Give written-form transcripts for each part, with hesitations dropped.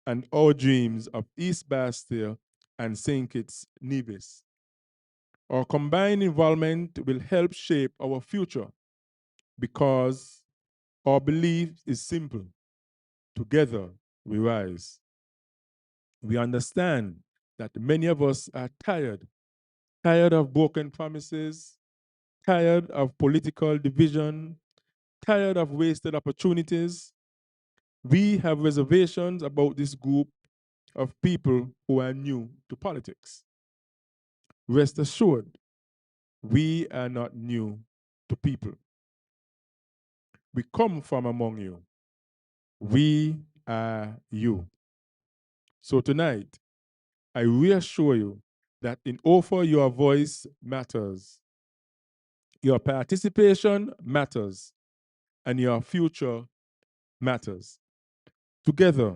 and our dreams of East Basseterre and St. Kitts Nevis. Our combined involvement will help shape our future because our belief is simple. Together we rise. We understand that many of us are tired of broken promises, tired of political division, tired of wasted opportunities. We have reservations about this group of people who are new to politics. Rest assured, we are not new to people. We come from among you. We are you. So tonight, I reassure you that in offer your voice matters, your participation matters, and your future matters. Together,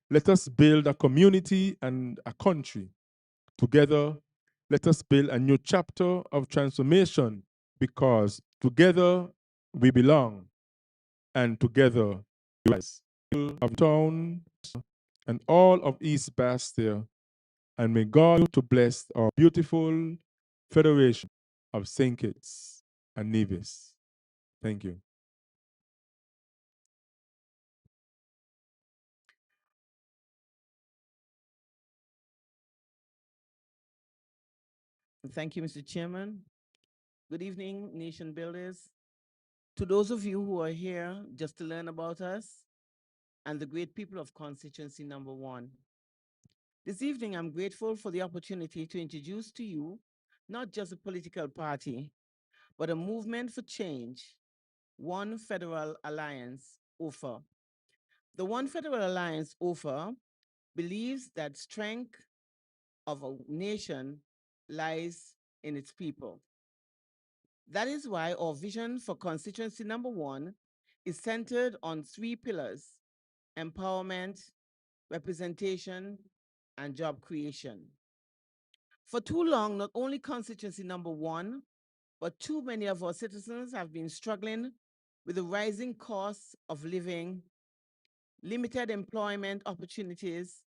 let us build a community and a country. Together, let us build a new chapter of transformation because together we belong and together we rise. Of town and all of East Bastia, and may God to bless our beautiful Federation of St. Kitts and Nevis. Thank you. Thank you, Mr. Chairman. Good evening, nation builders. To those of you who are here just to learn about us and the great people of constituency number 1. This evening, I'm grateful for the opportunity to introduce to you not just a political party, but a movement for change, One Federal Alliance, OFA. The One Federal Alliance, OFA, believes that strength of a nation lies in its people. That is why our vision for constituency number 1 is centered on 3 pillars: empowerment, representation, and job creation. For too long, not only constituency number 1, but too many of our citizens have been struggling with the rising costs of living, limited employment opportunities,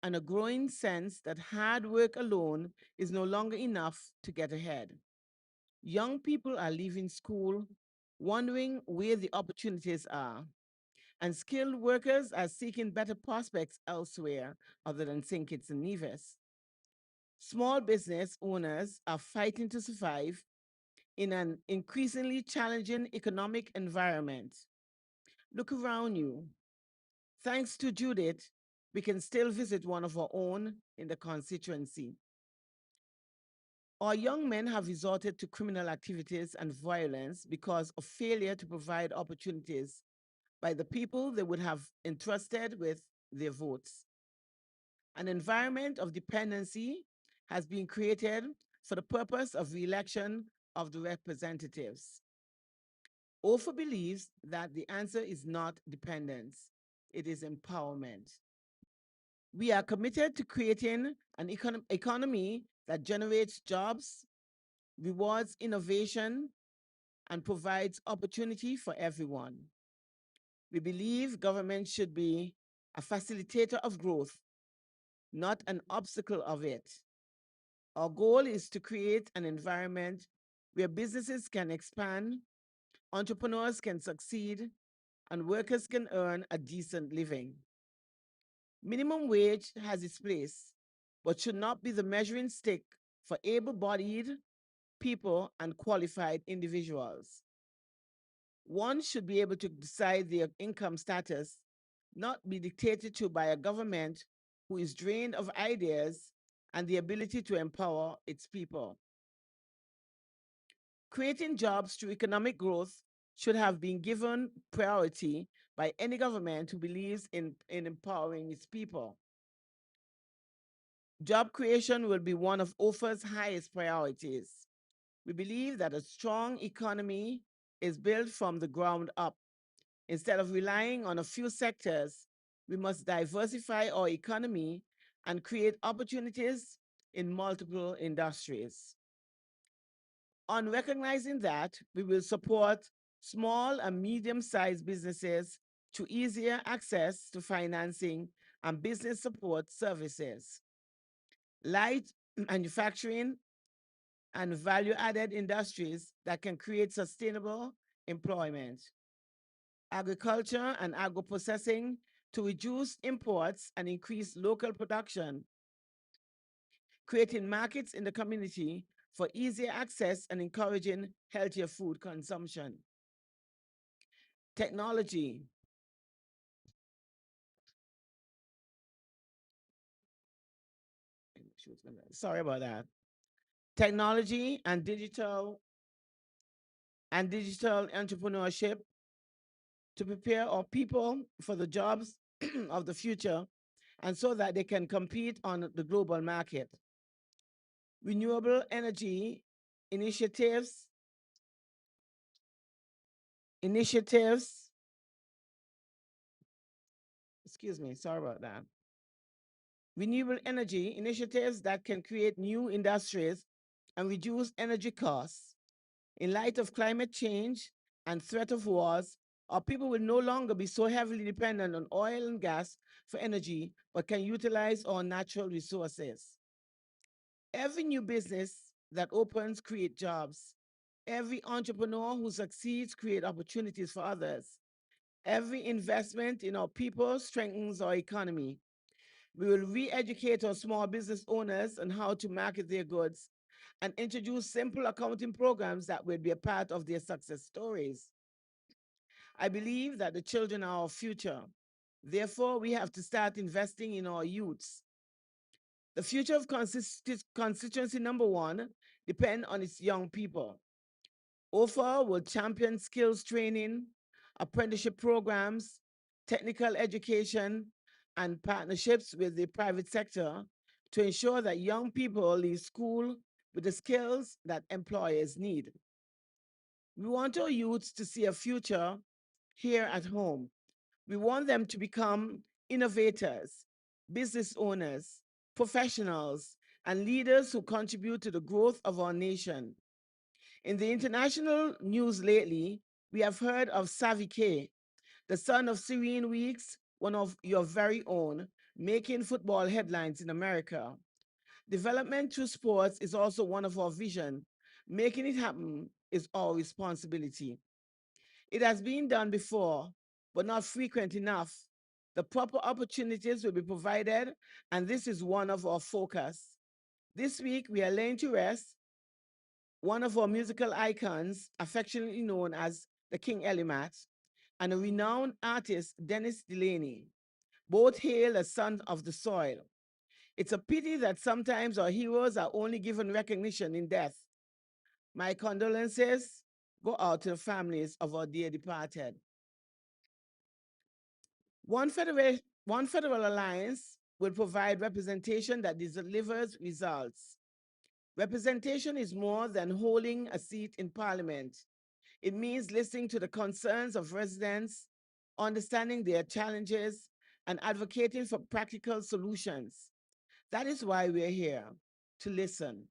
and a growing sense that hard work alone is no longer enough to get ahead. Young people are leaving school wondering where the opportunities are, and skilled workers are seeking better prospects elsewhere other than St. Kitts and Nevis. Small business owners are fighting to survive in an increasingly challenging economic environment. Look around you. Thanks to Judith, we can still visit one of our own in the constituency. Our young men have resorted to criminal activities and violence because of failure to provide opportunities by the people they would have entrusted with their votes. An environment of dependency has been created for the purpose of re-election of the representatives. OFA believes that the answer is not dependence, it is empowerment. We are committed to creating an economy that generates jobs, rewards innovation, and provides opportunity for everyone. We believe government should be a facilitator of growth, not an obstacle of it. Our goal is to create an environment where businesses can expand, entrepreneurs can succeed, and workers can earn a decent living. Minimum wage has its place, but should not be the measuring stick for able bodied people and qualified individuals. One should be able to decide their income status, not be dictated to by a government who is drained of ideas and the ability to empower its people. Creating jobs through economic growth should have been given priority by any government who believes in empowering its people. Job creation will be one of OFA's highest priorities. We believe that a strong economy is built from the ground up. Instead of relying on a few sectors, we must diversify our economy and create opportunities in multiple industries. On recognizing that, we will support small and medium-sized businesses to easier access to financing and business support services, light manufacturing, and value added industries that can create sustainable employment, agriculture and agro processing to reduce imports and increase local production, creating markets in the community for easier access and encouraging healthier food consumption. Technology. Sorry about that. Technology and digital entrepreneurship to prepare our people for the jobs of the future and so that they can compete on the global market. Renewable energy initiatives, initiatives, excuse me, sorry about that. Renewable energy initiatives that can create new industries and reduce energy costs. In light of climate change and threat of wars, our people will no longer be so heavily dependent on oil and gas for energy, but can utilize our natural resources. Every new business that opens creates jobs. Every entrepreneur who succeeds creates opportunities for others. Every investment in our people strengthens our economy. We will re educate our small business owners on how to market their goods and introduce simple accounting programs that will be a part of their success stories. I believe that the children are our future. Therefore, we have to start investing in our youths. The future of constituency number one depends on its young people. OFA will champion skills training, apprenticeship programs, technical education, and partnerships with the private sector to ensure that young people leave school with the skills that employers need. We want our youths to see a future here at home. We want them to become innovators, business owners, professionals, and leaders who contribute to the growth of our nation. In the international news lately, we have heard of Savvy K, the son of Serene Weeks, one of your very own, making football headlines in America. Development through sports is also one of our vision. Making it happen is our responsibility. It has been done before, but not frequent enough. The proper opportunities will be provided, and this is one of our focus. This week, we are laying to rest one of our musical icons, affectionately known as the King Elimat, and a renowned artist, Dennis Delaney. Both hail as sons of the soil. It's a pity that sometimes our heroes are only given recognition in death. My condolences go out to the families of our dear departed. One federal alliance will provide representation that delivers results. Representation is more than holding a seat in parliament. It means listening to the concerns of residents, understanding their challenges, and advocating for practical solutions. That is why we're here, to listen,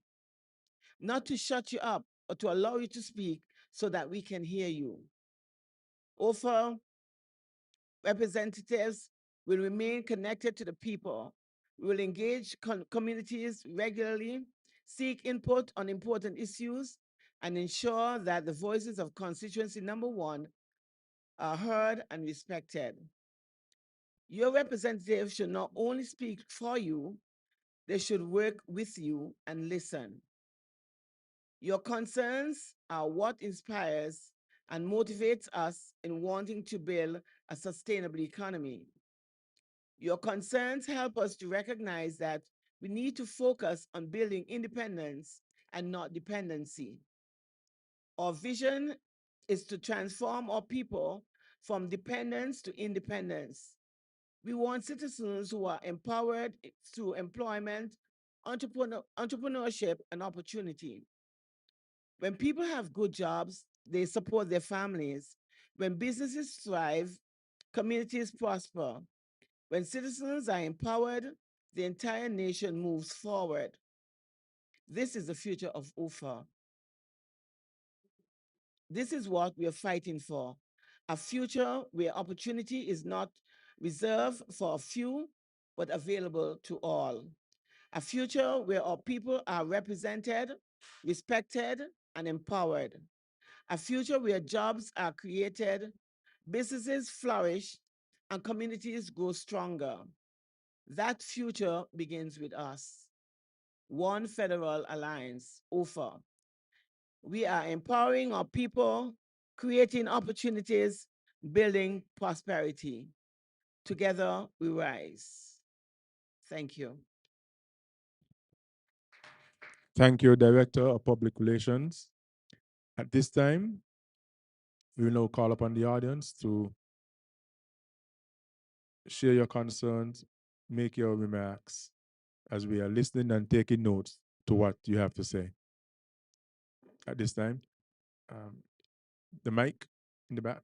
not to shut you up or to allow you to speak so that we can hear you. OFA representatives will remain connected to the people. We will engage communities regularly, seek input on important issues, and ensure that the voices of constituency number one are heard and respected. Your representatives should not only speak for you, they should work with you and listen. Your concerns are what inspires and motivates us in wanting to build a sustainable economy. Your concerns help us to recognize that we need to focus on building independence and not dependency. Our vision is to transform our people from dependence to independence. We want citizens who are empowered through employment, entrepreneurship, and opportunity. When people have good jobs, they support their families. When businesses thrive, communities prosper. When citizens are empowered, the entire nation moves forward. This is the future of UFA. This is what we are fighting for, a future where opportunity is not reserved for a few, but available to all. A future where our people are represented, respected, and empowered. A future where jobs are created, businesses flourish, and communities grow stronger. That future begins with us. One Federal Alliance, OFA. We are empowering our people, creating opportunities, building prosperity. Together we rise. Thank you. Thank you, Director of Public Relations. At this time, we will now call upon the audience to share your concerns, make your remarks as we are listening and taking notes to what you have to say. At this time, um, the mic in the back.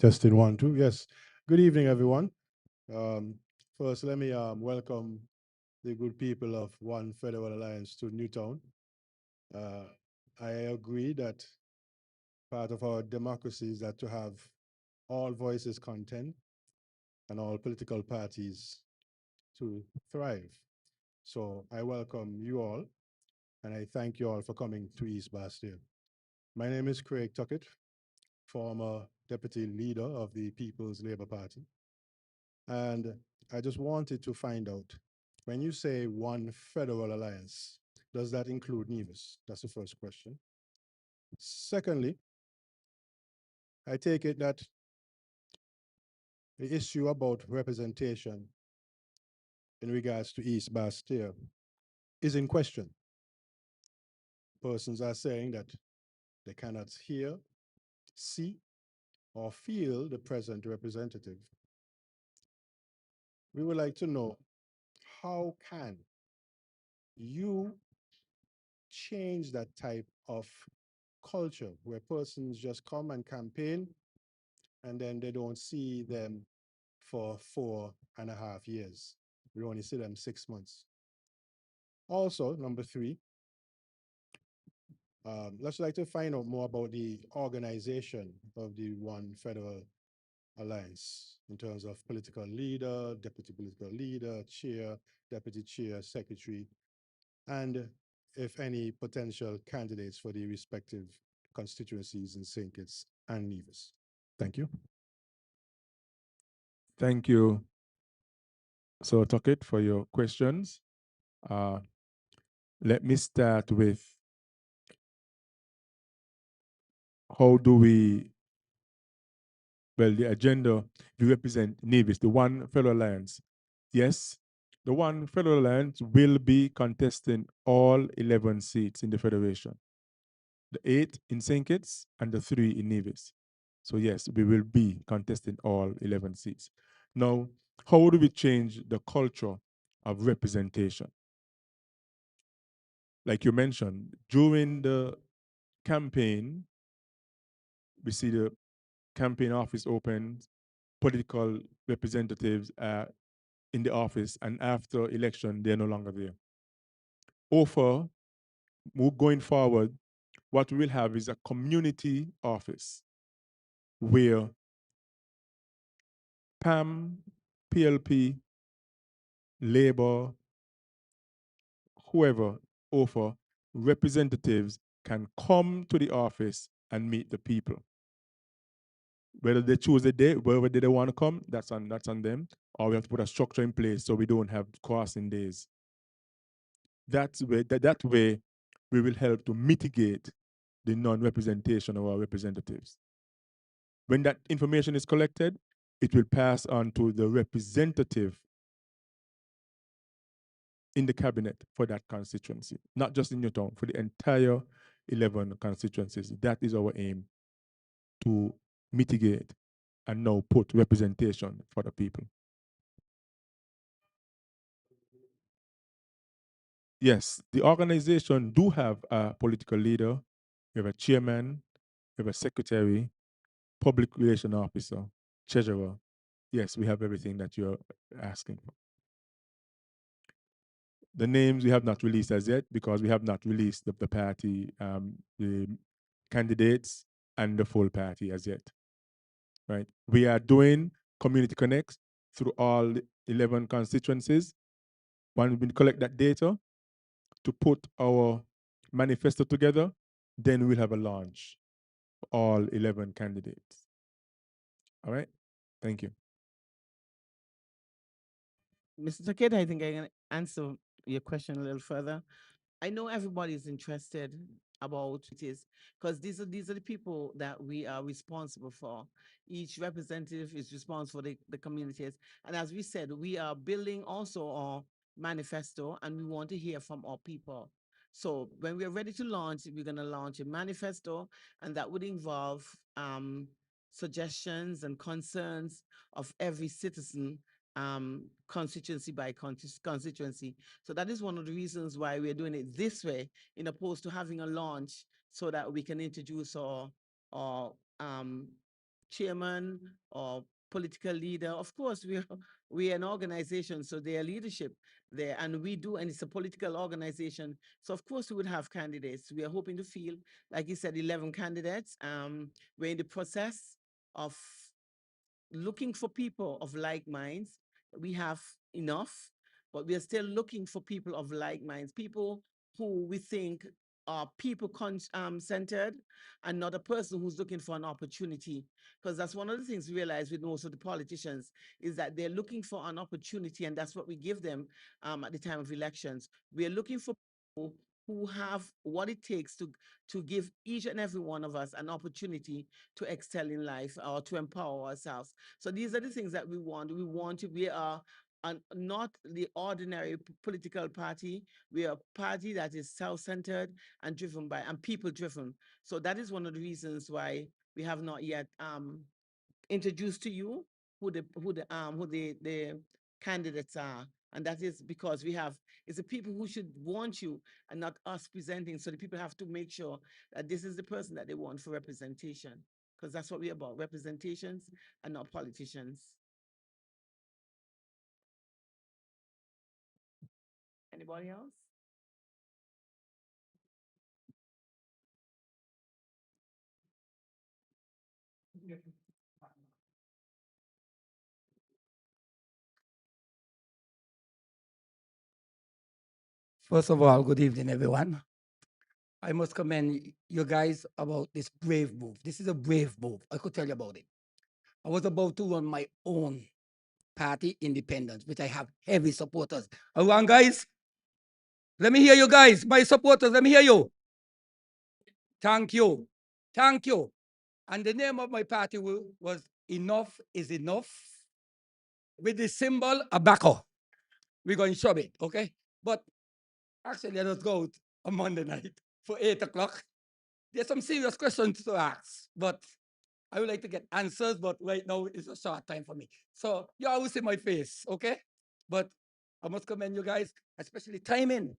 Testing one, two. Yes. Good evening, everyone. Um, First, let me welcome the good people of One Federal Alliance to Newtown. Uh, I agree that part of our democracy is that to have all voices content and all political parties to thrive. So I welcome you all and I thank you all for coming to East Basseterre. My name is Craig Tuckett, former deputy leader of the People's Labour Party. And I just wanted to find out, when you say one federal alliance, does that include Nevis? That's the first question. Secondly, I take it that the issue about representation in regards to East Basseterre is in question. Persons are saying that they cannot hear, see, or feel the present representative. We would like to know, how can you change that type of culture where persons just come and campaign and then they don't see them for 4.5 years. We only see them 6 months. Also, number three, let's like to find out more about the organization of the One Federal Alliance in terms of political leader, deputy political leader, chair, deputy chair, secretary, and if any potential candidates for the respective constituencies in St. Kitts and Nevis. Thank you. Thank you, so Tuckett, for your questions. Uh, Let me start with how do we, well, the agenda, we represent Nevis, the One Federal Alliance. Yes, the One Federal Alliance will be contesting all 11 seats in the Federation, the 8 in St. Kitts and the 3 in Nevis. So yes, we will be contesting all 11 seats. Now, how do we change the culture of representation? Like you mentioned, during the campaign, we see the campaign office open, political representatives are in the office, and after election, they're no longer there. Or for going forward, what we'll have is a community office where PAM, PLP, Labor, whoever offer representatives can come to the office and meet the people. Whether they choose a day, wherever they want to come, that's on them. Or we have to put a structure in place so we don't have crossing days. That way we will help to mitigate the non-representation of our representatives. When that information is collected, it will pass on to the representative in the cabinet for that constituency, not just in Newtown, for the entire 11 constituencies. That is our aim, to mitigate and now put representation for the people. Yes, the organization do have a political leader, we have a chairman, we have a secretary, public relation officer, treasurer, Yes, we have everything that you're asking for. The names we have not released as yet because we have not released the party, the candidates, and the full party as yet. Right? We are doing community connects through all 11 constituencies. When we collect that data to put our manifesto together, then we'll have a launch for all 11 candidates. All right? Thank you. Mr. Takeda, I think I can answer your question a little further. I know everybody's interested about it is because these are the people that we are responsible for. Each representative is responsible for the communities. And as we said, we are building also our manifesto and we want to hear from our people. So when we're ready to launch, we're going to launch a manifesto and that would involve suggestions and concerns of every citizen constituency by constituency. So that is one of the reasons why we're doing it this way, in opposed to having a launch so that we can introduce our chairman or political leader. Of course, we're an organization, so their leadership there, and we do, and it's a political organization. So of course we would have candidates. We are hoping to field, like you said, 11 candidates. We're in the process of looking for people of like minds. We have enough, but we are still looking for people of like minds, people who we think are people centered and not a person who's looking for an opportunity. Because that's one of the things we realize with most of the politicians is that they're looking for an opportunity, and that's what we give them at the time of elections. We are looking for people who have what it takes to give each and every one of us an opportunity to excel in life or to empower ourselves. So these are the things that we want. We are not the ordinary political party. We are a party that is self-centered and driven by and people-driven. So that is one of the reasons why we have not yet introduced to you who the candidates are. And that is because it's the people who should want you and not us presenting. So the people have to make sure that this is the person that they want for representation, because that's what we're about, representations and not politicians. Anybody else? First of all, good evening, everyone. I must commend you guys about this brave move. This is a brave move. I could tell you about it. I was about to run my own party, Independence, which I have heavy supporters. Around, guys? Let me hear you guys. My supporters, let me hear you. Thank you. Thank you. And the name of my party was Enough is Enough with the symbol Abaco. We're going to show it, okay? But actually, let us go out on Monday night for 8 o'clock. There's some serious questions to ask, but I would like to get answers, but right now it's a short time for me. So you always see my face, okay? But I must commend you guys, especially timing.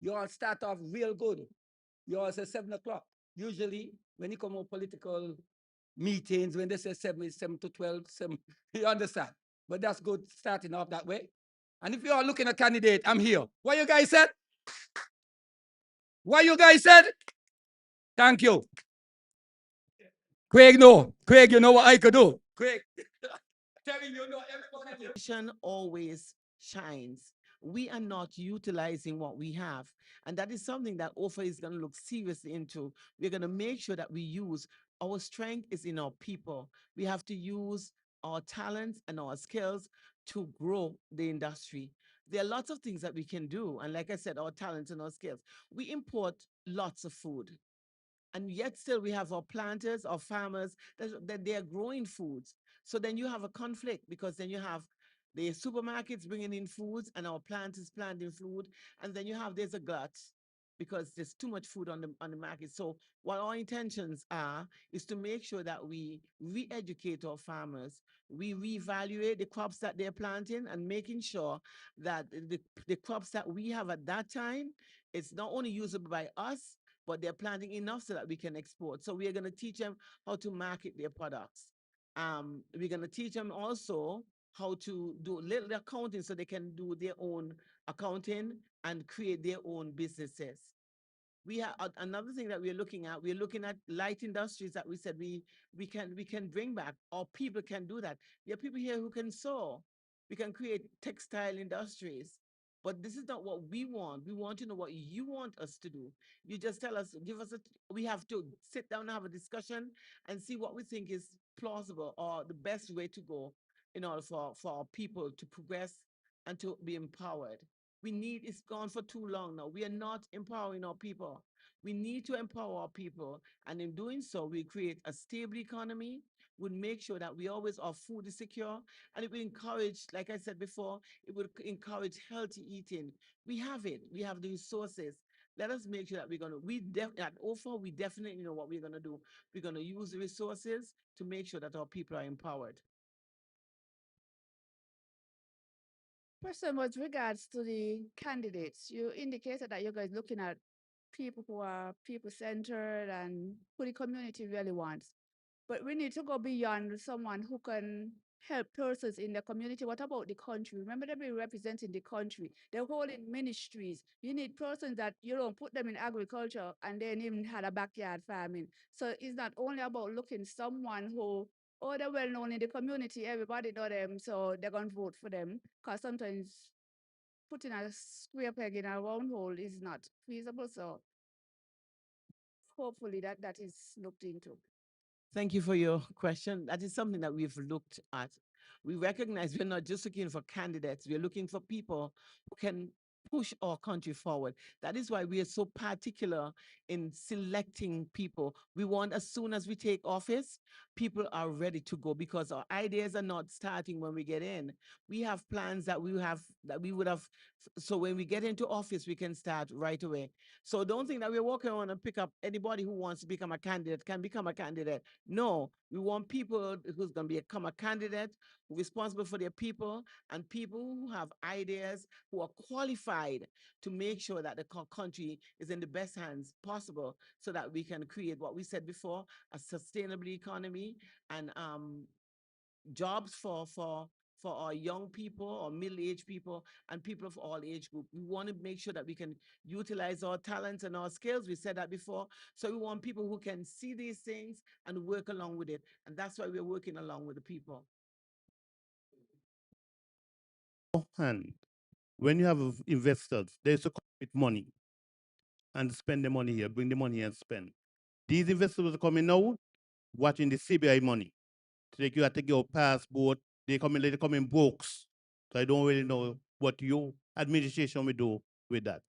You all start off real good. You all say 7 o'clock. Usually, when you come on political meetings, when they say 7, it's 7 to 12, 7, you understand. But that's good starting off that way. And if you are looking at candidate, I'm here. What you guys said? What you guys said? Thank you. Craig, no. Craig, you know what I could do. Craig, telling you, know everybody. Always shines. We are not utilizing what we have. And that is something that OFA is going to look seriously into. We're going to make sure that we use our strength is in our people. We have to use our talents and our skills to grow the industry. There are lots of things that we can do. And like I said, our talents and our skills. We import lots of food, and yet still we have our planters, our farmers that they are growing foods. So then you have a conflict, because then you have the supermarkets bringing in foods and our planters planting food, and then you have there's a glut because there's too much food on the market. So what our intentions are is to make sure that we re-educate our farmers, we reevaluate the crops that they're planting, and making sure that the crops that we have at that time, it's not only usable by us, but they're planting enough so that we can export. So we are going to teach them how to market their products. We're going to teach them also how to do little accounting so they can do their own accounting and create their own businesses. We have another thing that we're looking at light industries that we said we can bring back, or people can do that. There are people here who can sew. We can create textile industries. But this is not what we want. We want to know what you want us to do. You just tell us, give us we have to sit down and have a discussion and see what we think is plausible or the best way to go in order for our people to progress and to be empowered. It's gone for too long now. We are not empowering our people. We need to empower our people. And in doing so, we create a stable economy, would make sure that we always our food is secure, and it will encourage, like I said before, it would encourage healthy eating. We have it. We have the resources. Let us make sure that at OFA, we definitely know what we're gonna do. We're gonna use the resources to make sure that our people are empowered. Question with regards to the candidates, you indicated that you guys looking at people who are people centered and who the community really wants. But we need to go beyond someone who can help persons in the community. What about the country? Remember, they've been representing the country. They're holding ministries. You need persons that you don't put them in agriculture and then even had a backyard farming. So it's not only about looking someone who, oh, they're well known in the community, everybody know them, so they're going to vote for them. Because sometimes putting a square peg in a round hole is not feasible. So hopefully that is looked into. Thank you for your question. That is something that we've looked at. We recognize we're not just looking for candidates, we're looking for people who can push our country forward. That is why we are so particular in selecting people. We want, as soon as we take office, people are ready to go because our ideas are not starting when we get in. We have plans that we would have, so when we get into office, we can start right away. So don't think that we're walking around and pick up anybody who wants to become a candidate can become a candidate. No, we want people who's going to become a candidate, responsible for their people, and people who have ideas, who are qualified to make sure that the country is in the best hands possible so that we can create what we said before, a sustainable economy and jobs for our young people or middle-aged people and people of all age group. We want to make sure that we can utilize our talents and our skills. We said that before. So we want people who can see these things and work along with it. And that's why we're working along with the people. And when you have investors, they used to come with money and spend the money here, bring the money and spend. These investors are coming now, watching the CBI money. So you have to get your passport, they come in books. So I don't really know what your administration will do with that.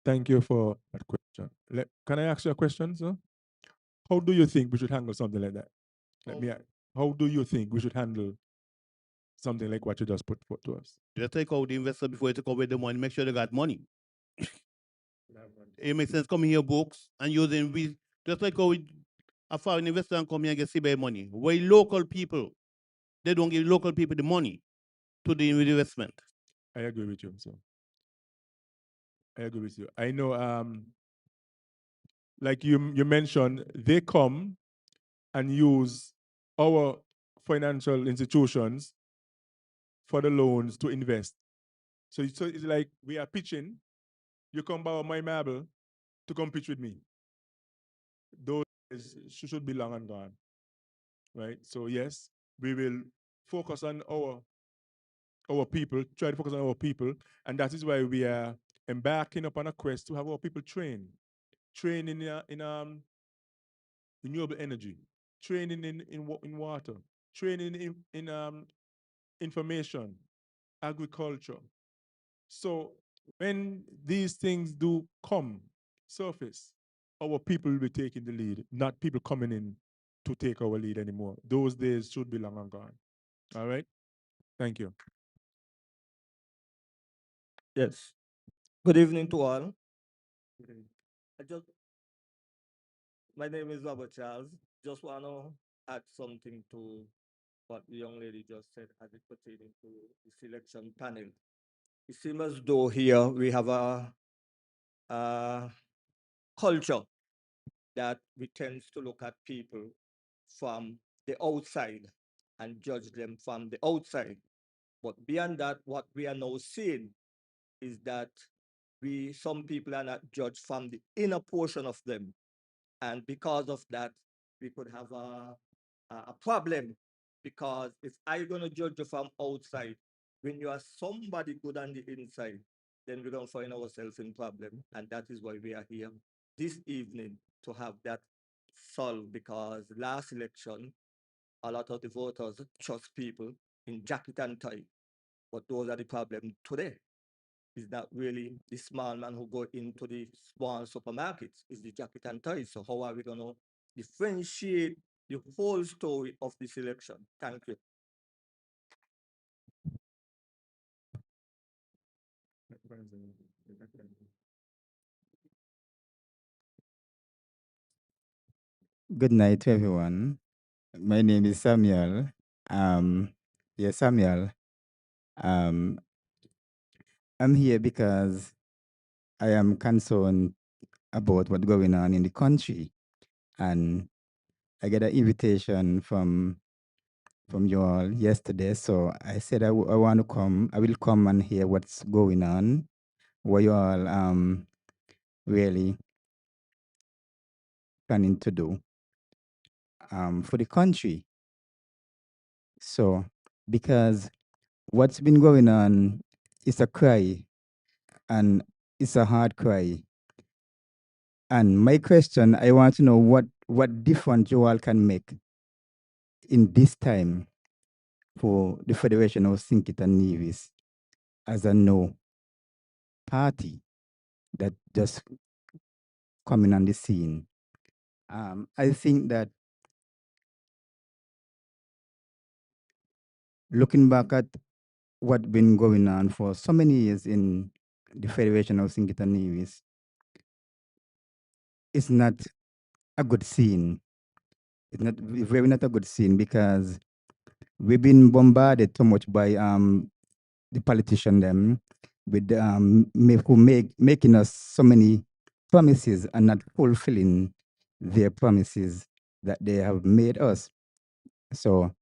Thank you for that question. Can I ask you a question, sir? How do you think we should handle something like that? How do you think we should handle something like what you just put forth to us? Just take out the investor before you take over the money, make sure they got money. It makes sense coming here books and using just like how a foreign investor and come here and get CBI money. Why local people, they don't give local people the money to the investment. I agree with you, sir. I agree with you. I know, like you mentioned, they come and use our financial institutions for the loans to invest. So it's like we are pitching. You come borrow my marble to come pitch with me. Those should be long and gone, right? So yes, we will focus on our people, try to focus on our people, and that is why we are embarking upon a quest to have our people train in renewable energy, training in water, training in information, agriculture. So when these things do come surface, our people will be taking the lead, not people coming in to take our lead anymore. Those days should be long and gone. All right. Thank you. Yes. Good evening to all. I just, my name is Robert Charles. Just want to add something to what the young lady just said as it pertaining to the selection panel. It seems as though here we have a culture that we tend to look at people from the outside and judge them from the outside. But beyond that, what we are now seeing is that some people are not judged from the inner portion of them. And because of that, we could have a problem. Because if I'm going to judge you from outside, when you are somebody good on the inside, then we're going to find ourselves in problem. And that is why we are here this evening to have that solved. Because last election, a lot of the voters trust people in jacket and tie. But those are the problem today. It's not really the small man who go into the small supermarkets. It's the jacket and tie. So how are we going to differentiate the whole story of this election? Thank you. Good night to everyone. My name is Samuel. Yes, Samuel. Um, I'm here because I am concerned about what's going on in the country, and I get an invitation from you all yesterday. So I said I want to come. I will come and hear what's going on. What you all really planning to do for the country. So because what's been going on is a cry, and it's a hard cry. And my question, I want to know what difference you all can make in this time for the Federation of Sinkit and Nevis as a no party that just coming on the scene. I think that looking back at what's been going on for so many years in the Federation of Sinkit and Nevis, it's not a good scene. It's not very not a good scene because we've been bombarded so much by the politician them with making us so many promises and not fulfilling their promises that they have made us. So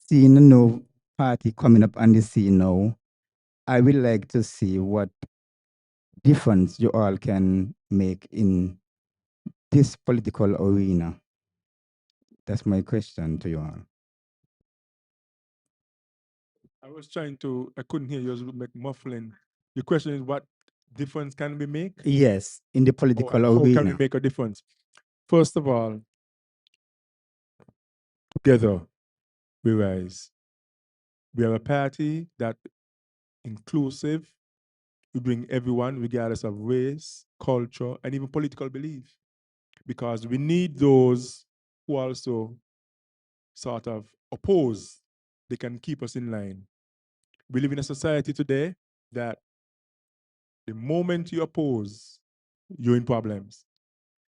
seeing a new party coming up on the scene now, I would like to see what difference you all can make in this political arena. That's my question to you all. I was trying to, I couldn't hear you, I was make muffling. The question is what difference can we make? Yes, in the Or political how can we arena. make a difference? First of all, together we rise. We are a party that inclusive. We bring everyone, regardless of race, culture, and even political belief, because we need those who also sort of oppose. They can keep us in line. We live in a society today that the moment you oppose, you're in problems.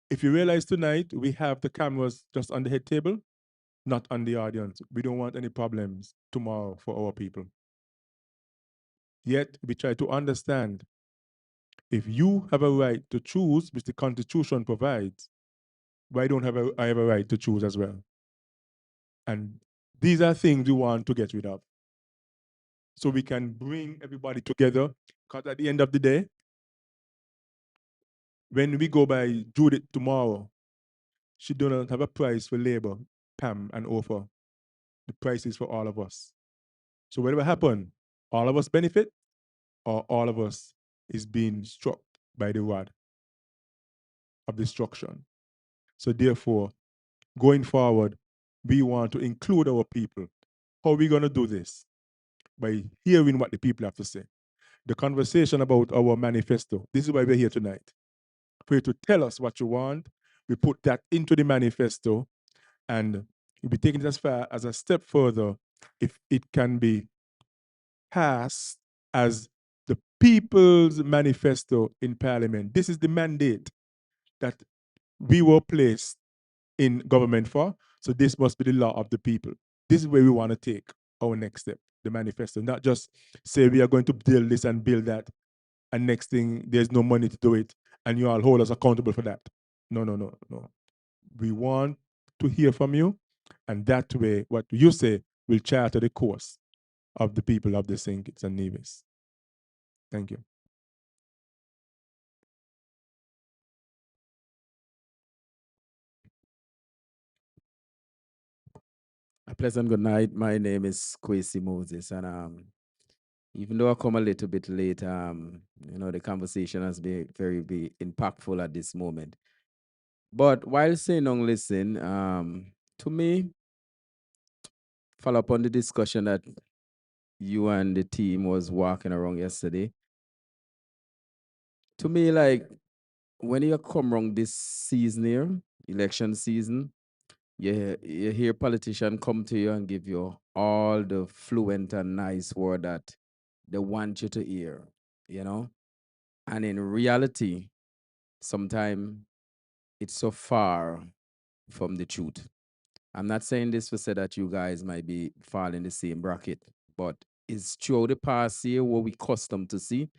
If you realize tonight, we have the cameras just on the head table, not on the audience. We don't want any problems tomorrow for our people. Yet, we try to understand if you have a right to choose, which the Constitution provides, why don't I have a right to choose as well? And these are things we want to get rid of. So we can bring everybody together. Because at the end of the day, when we go by Judith tomorrow, she do not have a price for labor, Pam and Oprah. The price is for all of us. So whatever happen, all of us benefit, or all of us is being struck by the rod of destruction. So therefore, going forward, we want to include our people. How are we going to do this? By hearing what the people have to say. The conversation about our manifesto. This is why we're here tonight. For you to tell us what you want, we put that into the manifesto, and we'll be taking it as far as a step further if it can be passed as the people's manifesto in parliament. This is the mandate that we were placed in government for. So this must be the law of the people. This is where we want to take our next step, the manifesto, not just say we are going to build this and build that, and next thing there's no money to do it, and you all hold us accountable for that. No, no, no, no. We want to hear from you. And that way, what you say will charter the course of the people of the St. Kitts and Nevis. Thank you. A pleasant good night. My name is Kwesi Moses, and even though I come a little bit late, the conversation has been very impactful at this moment. But while saying on listen, to me, follow up on the discussion that you and the team was walking around yesterday. To me, like when you come around this season here, election season, you hear politicians come to you and give you all the fluent and nice word that they want you to hear, you know? And in reality, sometimes it's so far from the truth. I'm not saying this to say that you guys might be fall in the same bracket, but it's throughout the past year what we custom to see.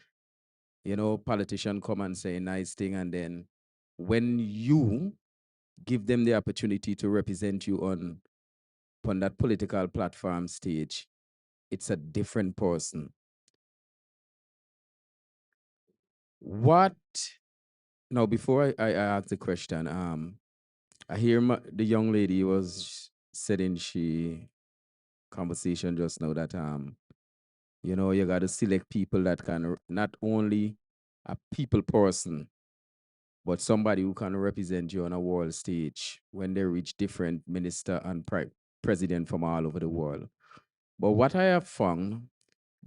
Politicians come and say a nice thing, and then when you give them the opportunity to represent you on that political platform stage, it's a different person. What now? Before I ask the question, I hear the young lady was said in she conversation just now that you got to select people that can not only a people person, but somebody who can represent you on a world stage when they reach different minister and president from all over the world. But what I have found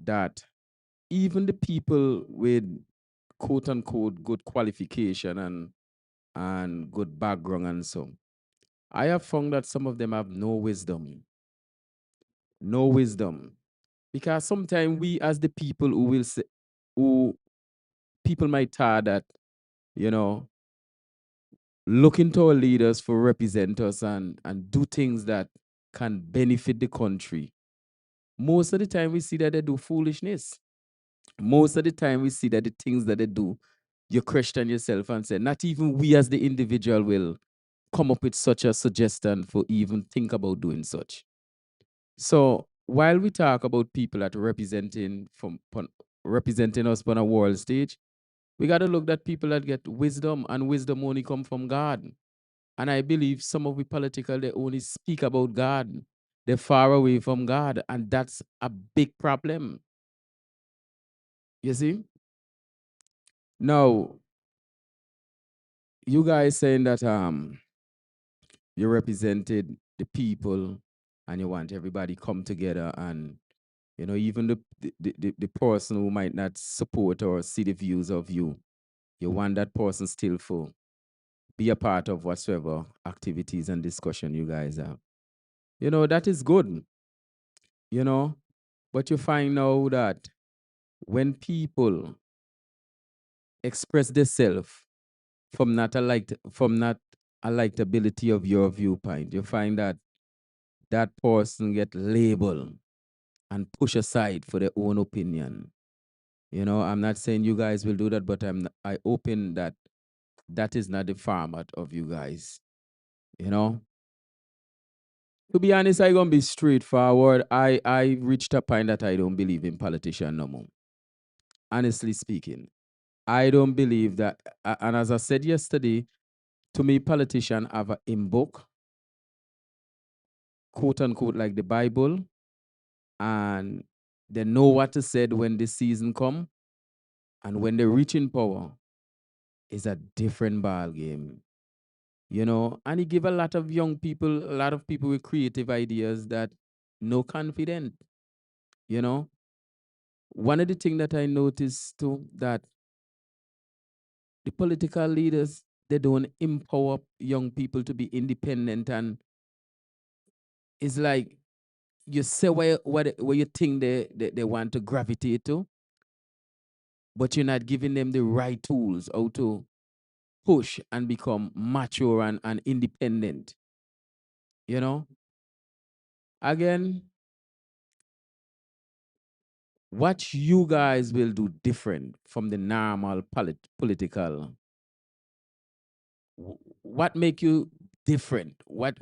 that even the people with quote unquote good qualification and good background and so, I have found that some of them have no wisdom. No wisdom. Because sometimes we as the people who will say, who people might thought that, you know, looking to our leaders for represent us and do things that can benefit the country. Most of the time we see that they do foolishness. Most of the time we see that the things that they do, you question yourself and say, not even we as the individual will come up with such a suggestion for even think about doing such. So while we talk about people that representing us on a world stage, we got to look at people that get wisdom, and wisdom only come from God. And I believe some of the political they only speak about God. They're far away from God, and that's a big problem. You see? Now, you guys saying that you represented the people and you want everybody come together, and even the person who might not support or see the views of you, you want that person still for be a part of whatsoever activities and discussion you guys have. That is good, you know. But you find now that when people express themselves from not a likability of your viewpoint, you find that that person get labeled and pushed aside for their own opinion. I'm not saying you guys will do that, but I open that that is not the format of you guys. You know, to be honest, I gonna be straightforward. I reached a point that I don't believe in politician no more. Honestly speaking, I don't believe that. And as I said yesterday, to me, politicians have a in book, quote unquote, like the Bible, and they know what to say when the season come, and when they reach in power, is a different ball game. And he give a lot of young people, a lot of people with creative ideas that no confident. You know, one of the things that I noticed too that the political leaders they don't empower young people to be independent, and it's like you say what you think they want to gravitate to, but you're not giving them the right tools how to push and become mature and independent. You know, again, what you guys will do different from the normal political, what make you different. What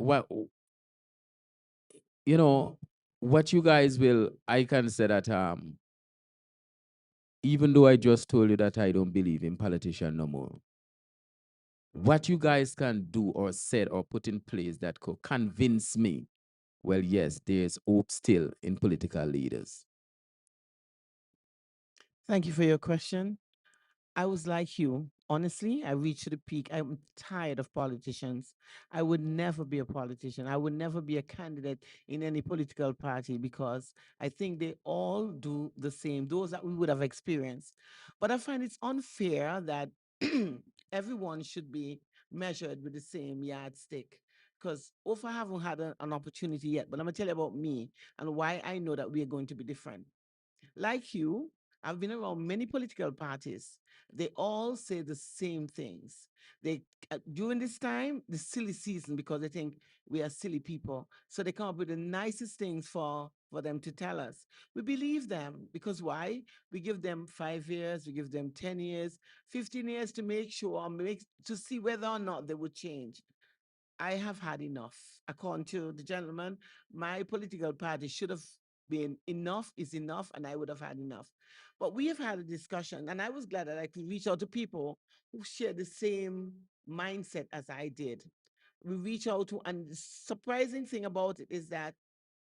you know, what you guys will, I can say that even though I just told you that I don't believe in politician no more, what you guys can do or said or put in place that could convince me, well, yes, there's hope still in political leaders. Thank you for your question. I was like you. Honestly, I reached the peak. I'm tired of politicians. I would never be a politician. I would never be a candidate in any political party because I think they all do the same, those that we would have experienced. But I find it's unfair that everyone should be measured with the same yardstick. Because if I haven't had an opportunity yet, but I'm going to tell you about me and why I know that we are going to be different. Like you, I've been around many political parties. They all say the same things. They during this time, the silly season, because they think we are silly people, so they come up with the nicest things for them to tell us. We believe them because why? We give them 5 years, we give them 10 years, 15 years to make sure, make to see whether or not they would change. I have had enough. According to the gentleman, my political party should have been enough is enough, and I would have had enough. But we have had a discussion, and I was glad that I could reach out to people who share the same mindset as I did. We reach out to, and the surprising thing about it is that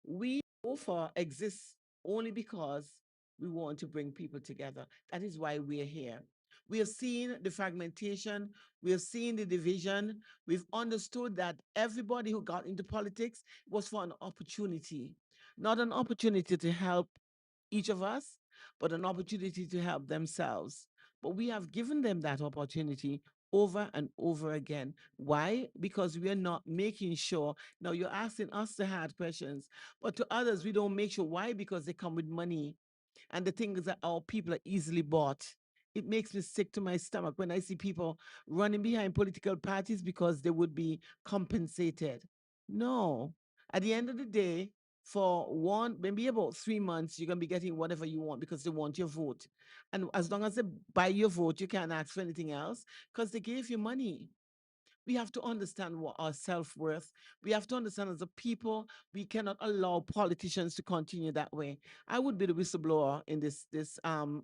we offer exists only because we want to bring people together. That is why we're here. We have seen the fragmentation, we have seen the division, we've understood that everybody who got into politics was for an opportunity, not an opportunity to help each of us, but an opportunity to help themselves. But we have given them that opportunity over and over again. Why? Because we are not making sure. Now you're asking us the hard questions, but to others, we don't make sure. Why? Because they come with money. And the thing is that our people are easily bought. It makes me sick to my stomach when I see people running behind political parties because they would be compensated. No. At the end of the day, for one, maybe about 3 months, you're going to be getting whatever you want because they want your vote. And as long as they buy your vote, you can't ask for anything else because they gave you money. We have to understand what our self-worth. We have to understand as a people, we cannot allow politicians to continue that way. I would be the whistleblower in this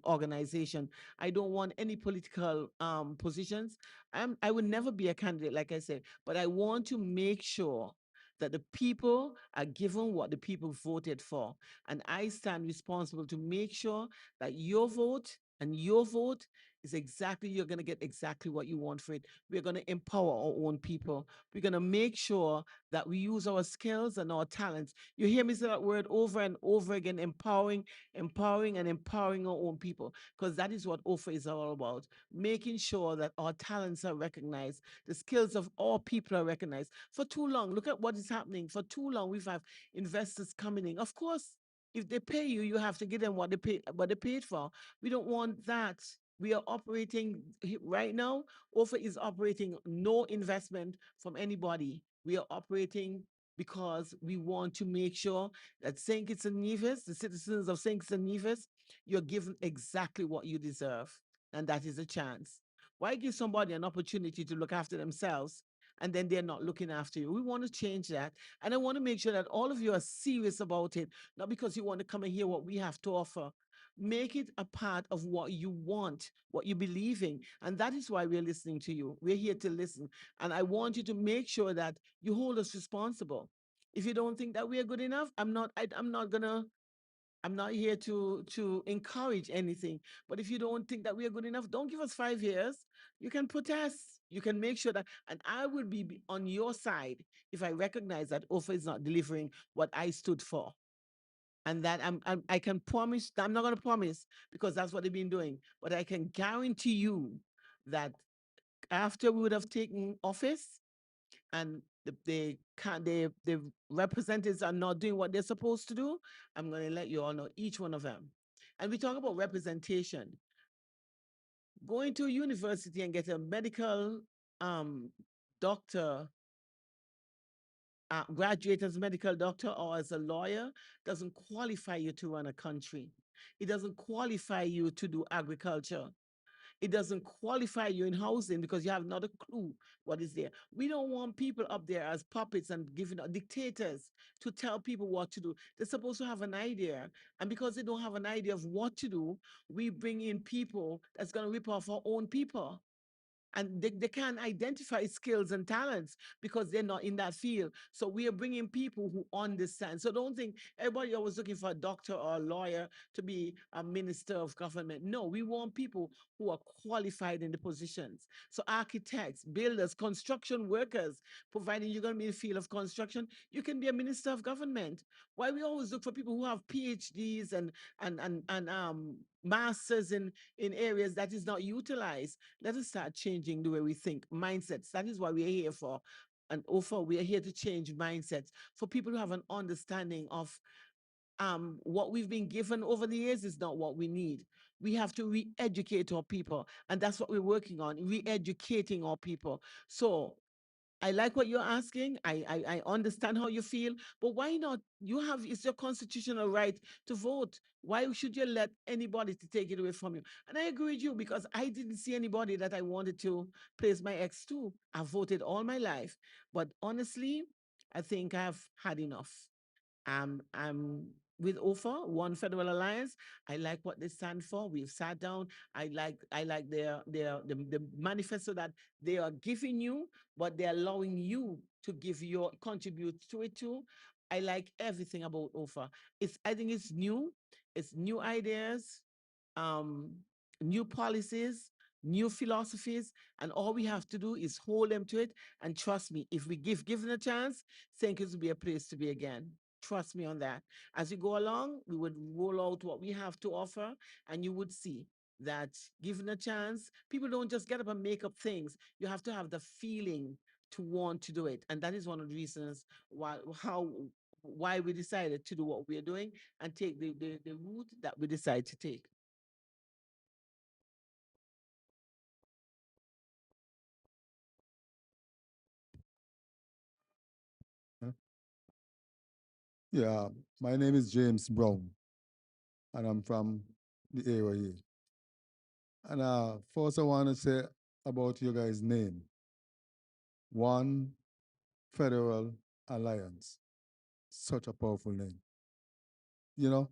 organization. I don't want any political positions. I would never be a candidate, like I said, but I want to make sure that the people are given what the people voted for. And I stand responsible to make sure that your vote and your vote is exactly, you're going to get exactly what you want for it. We're going to empower our own people. We're going to make sure that we use our skills and our talents. You hear me say that word over and over again, empowering, empowering, and empowering our own people, because that is what OFA is all about, making sure that our talents are recognized, the skills of all people are recognized. For too long, look at what is happening. For too long, we've had investors coming in. Of course, if they pay you, you have to give them what they paid for. We don't want that. We are operating right now. OFA is operating no investment from anybody. We are operating because we want to make sure that St. Kitts and Nevis, the citizens of St. Kitts and Nevis, you're given exactly what you deserve. And that is a chance. Why give somebody an opportunity to look after themselves and then they're not looking after you? We want to change that. And I want to make sure that all of you are serious about it, not because you want to come and hear what we have to offer. Make it a part of what you want, what you believe in. And that is why we're listening to you. We're here to listen. And I want you to make sure that you hold us responsible. If you don't think that we are good enough, I'm not here to encourage anything. But if you don't think that we are good enough, don't give us 5 years. You can protest. You can make sure that, and I will be on your side if I recognize that OFA is not delivering what I stood for. And that I can promise, I'm not going to promise because that's what they've been doing, but I can guarantee you that after we would have taken office and they can't, the representatives are not doing what they're supposed to do, I'm going to let you all know each one of them. And we talk about representation. Going to a university and get a medical um, doctor, graduate as a medical doctor or as a lawyer doesn't qualify you to run a country. It doesn't qualify you to do agriculture. It doesn't qualify you in housing because you have not a clue what is there. We don't want people up there as puppets and giving dictators to tell people what to do. They're supposed to have an idea. And because they don't have an idea of what to do, we bring in people that's going to rip off our own people, and they can't identify skills and talents because they're not in that field. So we are bringing people who understand. So don't think everybody always looking for a doctor or a lawyer to be a minister of government. No, we want people who are qualified in the positions. So architects, builders, construction workers, providing you're going to be in the field of construction, you can be a minister of government. Why we always look for people who have PhDs and masters in areas that is not utilized. Let us start changing the way we think, mindsets. That is what we are here for. And also, we are here to change mindsets for people who have an understanding of what we've been given over the years is not what we need. We have to re-educate our people, and that's what we're working on, re-educating our people. So I like what you're asking. I understand how you feel, but why not? It's your constitutional right to vote. Why should you let anybody to take it away from you? And I agree with you because I didn't see anybody that I wanted to place my ex to. I voted all my life, but honestly, I think I've had enough. I'm with OFA, One Federal Alliance. I like what they stand for. We've sat down. I like the manifesto that they are giving you, but they're allowing you to give your contribute to it too. I like everything about OFA. I think it's new. It's new ideas, um, new policies, new philosophies, and all we have to do is hold them to it. And trust me, if we give given a chance, think it will be a place to be again. Trust me on that. As we go along, we would roll out what we have to offer, and you would see that given a chance, people don't just get up and make up things. You have to have the feeling to want to do it. And that is one of the reasons why we decided to do what we're doing and take the route that we decide to take. Huh? Yeah, my name is James Brown, and I'm from the area here. And first, I want to say about your guys' name, One Federal Alliance. Such a powerful name. You know,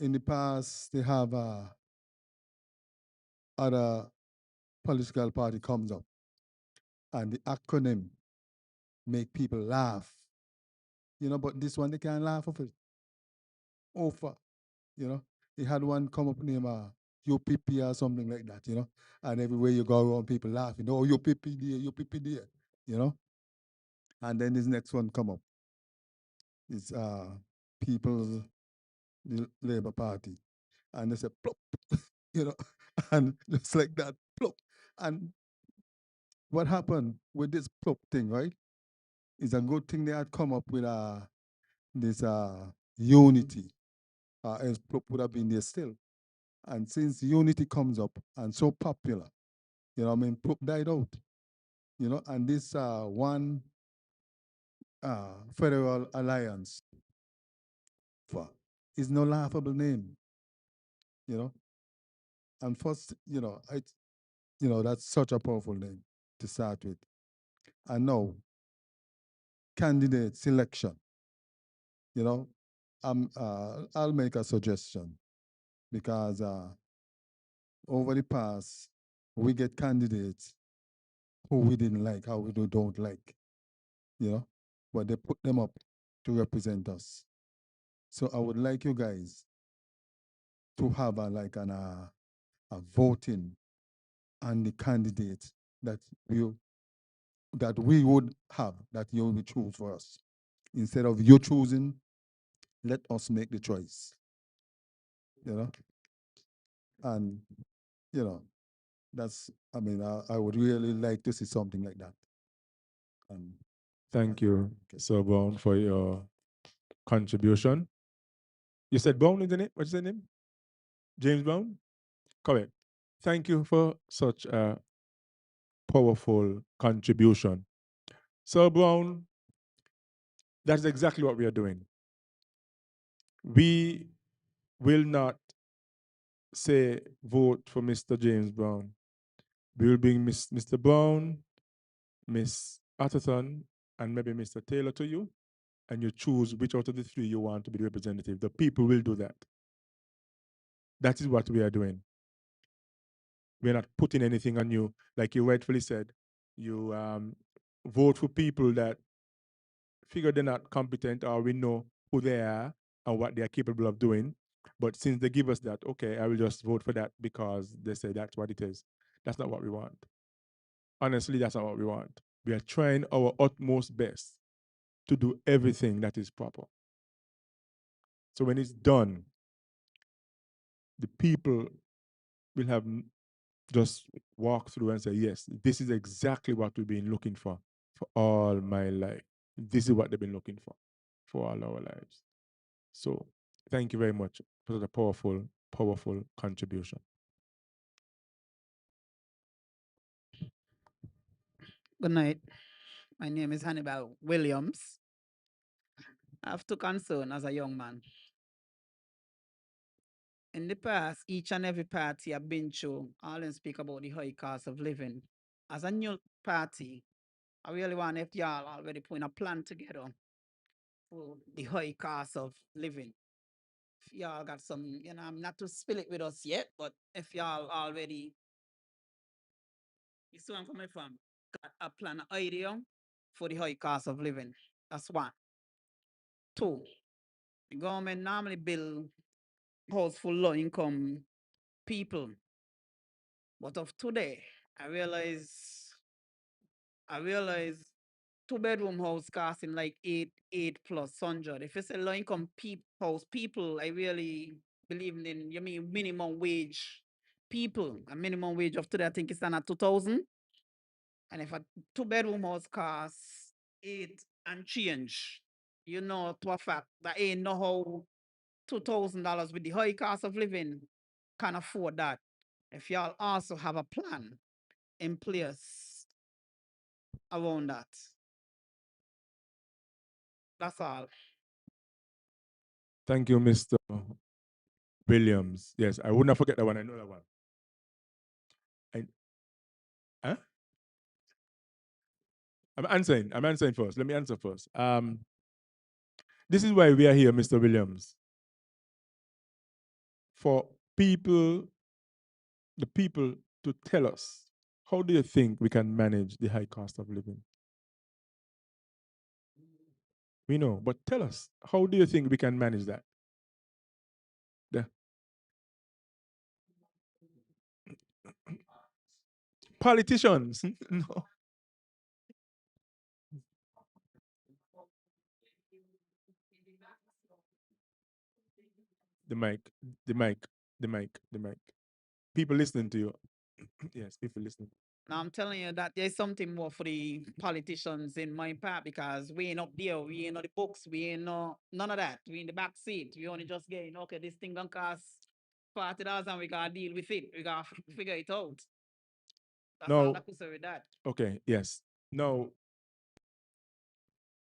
in the past, they have other political party comes up, and the acronym make people laugh. But this one they can't laugh of it. OFA, you know. They had one come up named UPP or something like that, And everywhere you go around, people laughing. Oh, UPP there, UPP there, you know. And then this next one come up. It's People's Labor Party, and they say plop, you know, and just like that, plop. And what happened with this plop thing, right? It's a good thing they had come up with this unity. Else plop would have been there still. And since unity comes up and so popular, plop died out, and this one federal alliance for is no laughable name, you know. And first, that's such a powerful name to start with. And now, candidate selection, you know, I'll make a suggestion because over the past, we get candidates who we didn't like, how we don't like, you know, but they put them up to represent us. So I would like you guys to have a voting on the candidates that you that we would have that you will choose for us. Instead of you choosing, let us make the choice. You know, and you know that's. I would really like to see something like that. And Thank you, Sir Brown, for your contribution. You said Brown, isn't it? What's his name? James Brown? Correct. Thank you for such a powerful contribution. Sir Brown, that's exactly what we are doing. We will not say vote for Mr. James Brown. We will bring Mr. Brown, Miss Atherton, and maybe Mr. Taylor to you, and you choose which out of the three you want to be the representative. The people will do that. That is what we are doing. We're not putting anything on you. Like you rightfully said, you vote for people that figure they're not competent or we know who they are and what they are capable of doing. But since they give us that, okay, I will just vote for that because they say that's what it is. That's not what we want. Honestly, that's not what we want. We are trying our utmost best to do everything that is proper. So when it's done, the people will have just walk through and say, yes, this is exactly what we've been looking for all my life. This is what they've been looking for all our lives. So thank you very much for the powerful, powerful contribution. Good night. My name is Hannibal Williams. I have two concerns as a young man. In the past, each and every party I've been through, I always speak about the high cost of living. As a new party, I really want if y'all already putting a plan together for the high cost of living. If y'all got some, I'm not to spill it with us yet, but if y'all already, you see where I'm coming from, got a plan, idea for the high cost of living. That's one. Two, the government normally build house for low income people. But of today, I realize I realize two-bedroom house costing like eight plus hundred. If it's a low income house people, I really believe in you mean minimum wage people. A minimum wage of today, I think it's done at 2,000. And if a two-bedroom house costs eight and change, you know to a fact that ain't no how $2,000 with the high cost of living can afford that. If y'all also have a plan in place around that. That's all. Thank you, Mr. Williams. Yes, I would not forget that one. I know that one. I, huh? I'm answering. I'm answering first. Let me answer first. This is why we are here, Mr. Williams. For people, the people to tell us, how do you think we can manage the high cost of living? We know, but tell us, how do you think we can manage that? The politicians, no. The mic, the mic, the mic, the mic. People listening to you. Yes, people listening. Now I'm telling you that there's something more for the politicians in my part because we ain't up there, we ain't on the books, we ain't no none of that. We in the back seat. We only just getting okay, this thing gonna cost $40 and we gotta deal with it. We gotta figure it out. That's all No, I could say with that. okay, yes. Now,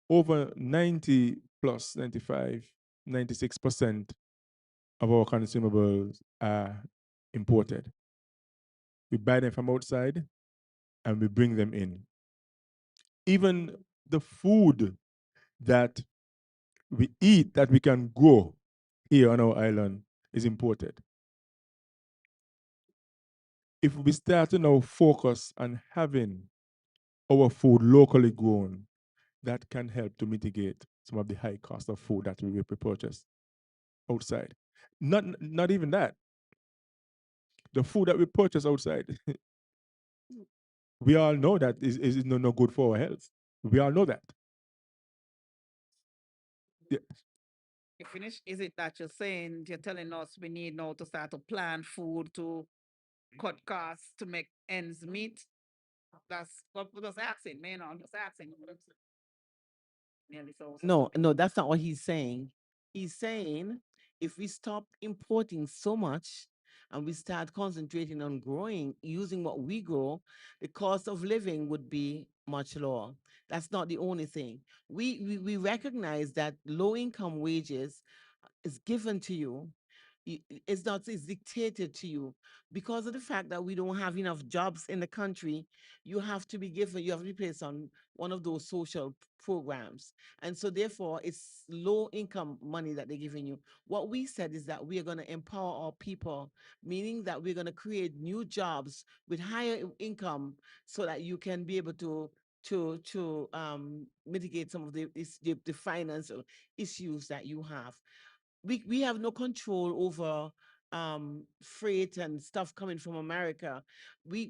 over 90 plus 95, 96% of our consumables are imported. We buy them from outside and we bring them in. Even the food that we eat that we can grow here on our island is imported. If we start to now focus on having our food locally grown, that can help to mitigate some of the high cost of food that we will purchase outside. Not even that. The food that we purchase outside, we all know that is no good for our health. We all know that. Yeah. You finish? Is it that you're telling us we need now to start to plan food to cut costs to make ends meet? That's what we're just asking, man. I'm just asking. Nearly No, that's not what he's saying. He's saying if we stop importing so much and we start concentrating on growing, using what we grow, the cost of living would be much lower. That's not the only thing. We recognize that low income wages is given to you it's not, it's dictated to you because of the fact that we don't have enough jobs in the country. You have to be given, you have to be placed on one of those social programs, and so therefore it's low income money that they're giving you. What we said is that we are going to empower our people, meaning that we're going to create new jobs with higher income so that you can be able to mitigate some of the financial issues that you have. We have no control over freight and stuff coming from America. We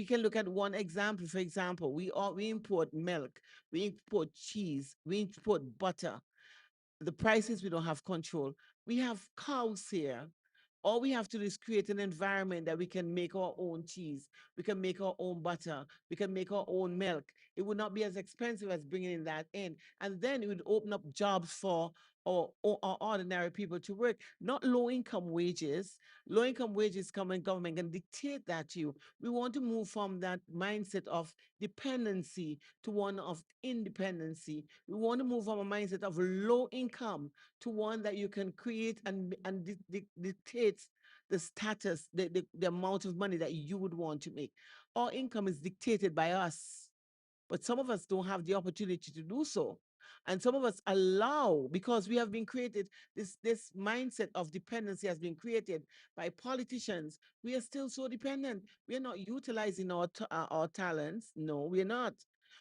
can look at one example. For example, we import milk, we import cheese, we import butter. The prices we don't have control. We have cows here. All we have to do is create an environment that we can make our own cheese, we can make our own butter, we can make our own milk. It would not be as expensive as bringing in that in. And then it would open up jobs for our ordinary people to work, not low income wages. Low income wages come and government can dictate that to you. We want to move from that mindset of dependency to one of independency. We want to move from a mindset of low income to one that you can create and dictate the status, the amount of money that you would want to make. Our income is dictated by us, but some of us don't have the opportunity to do so. And some of us allow, because we have been created, this mindset of dependency has been created by politicians. We are still so dependent. We are not utilizing our talents. No, we're not.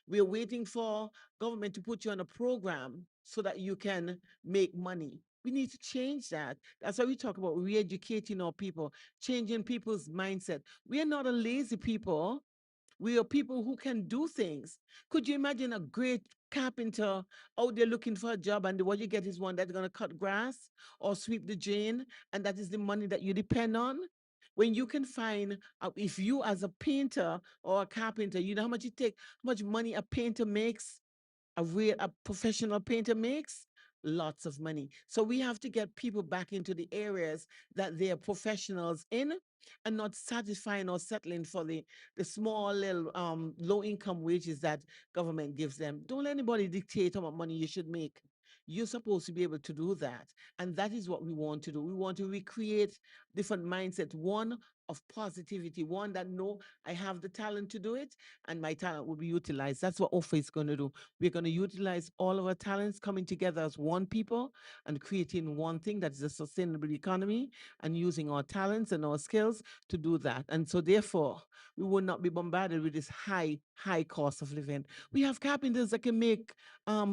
We're waiting for government to put you on a program so that you can make money. We need to change that. That's why we talk about re-educating our people, changing people's mindset. We are not a lazy people. We are people who can do things. Could you imagine a great carpenter out there looking for a job, and what you get is one that's going to cut grass or sweep the drain, and that is the money that you depend on? When you can find, if you as a painter or a carpenter, you know how much it take, how much money a painter makes, a professional painter makes? Lots of money. So we have to get people back into the areas that they are professionals in, and not satisfying or settling for the small little low income wages that government gives them. Don't let anybody dictate how much money you should make. You're supposed to be able to do that. And that is what we want to do. We want to recreate different mindset, one of positivity, one that no, I have the talent to do it, and my talent will be utilized. That's what OFA is going to do. We're going to utilize all of our talents, coming together as one people and creating one thing that is a sustainable economy, and using our talents and our skills to do that. And so therefore, we will not be bombarded with this high cost of living. We have carpenters that can make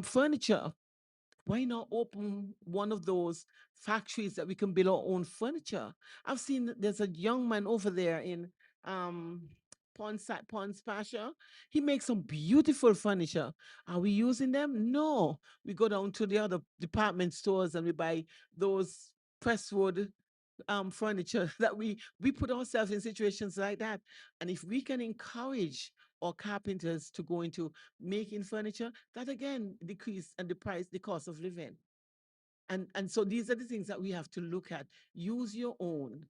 furniture. Why not open one of those factories that we can build our own furniture? I've seen there's a young man over there in um Pons Pasha. He makes some beautiful furniture. Are we using them? No. We go down to the other department stores and we buy those presswood furniture that we put ourselves in situations like that. And if we can encourage our carpenters to go into making furniture, that again decrease and the price, the cost of living. And so these are the things that we have to look at. Use your own.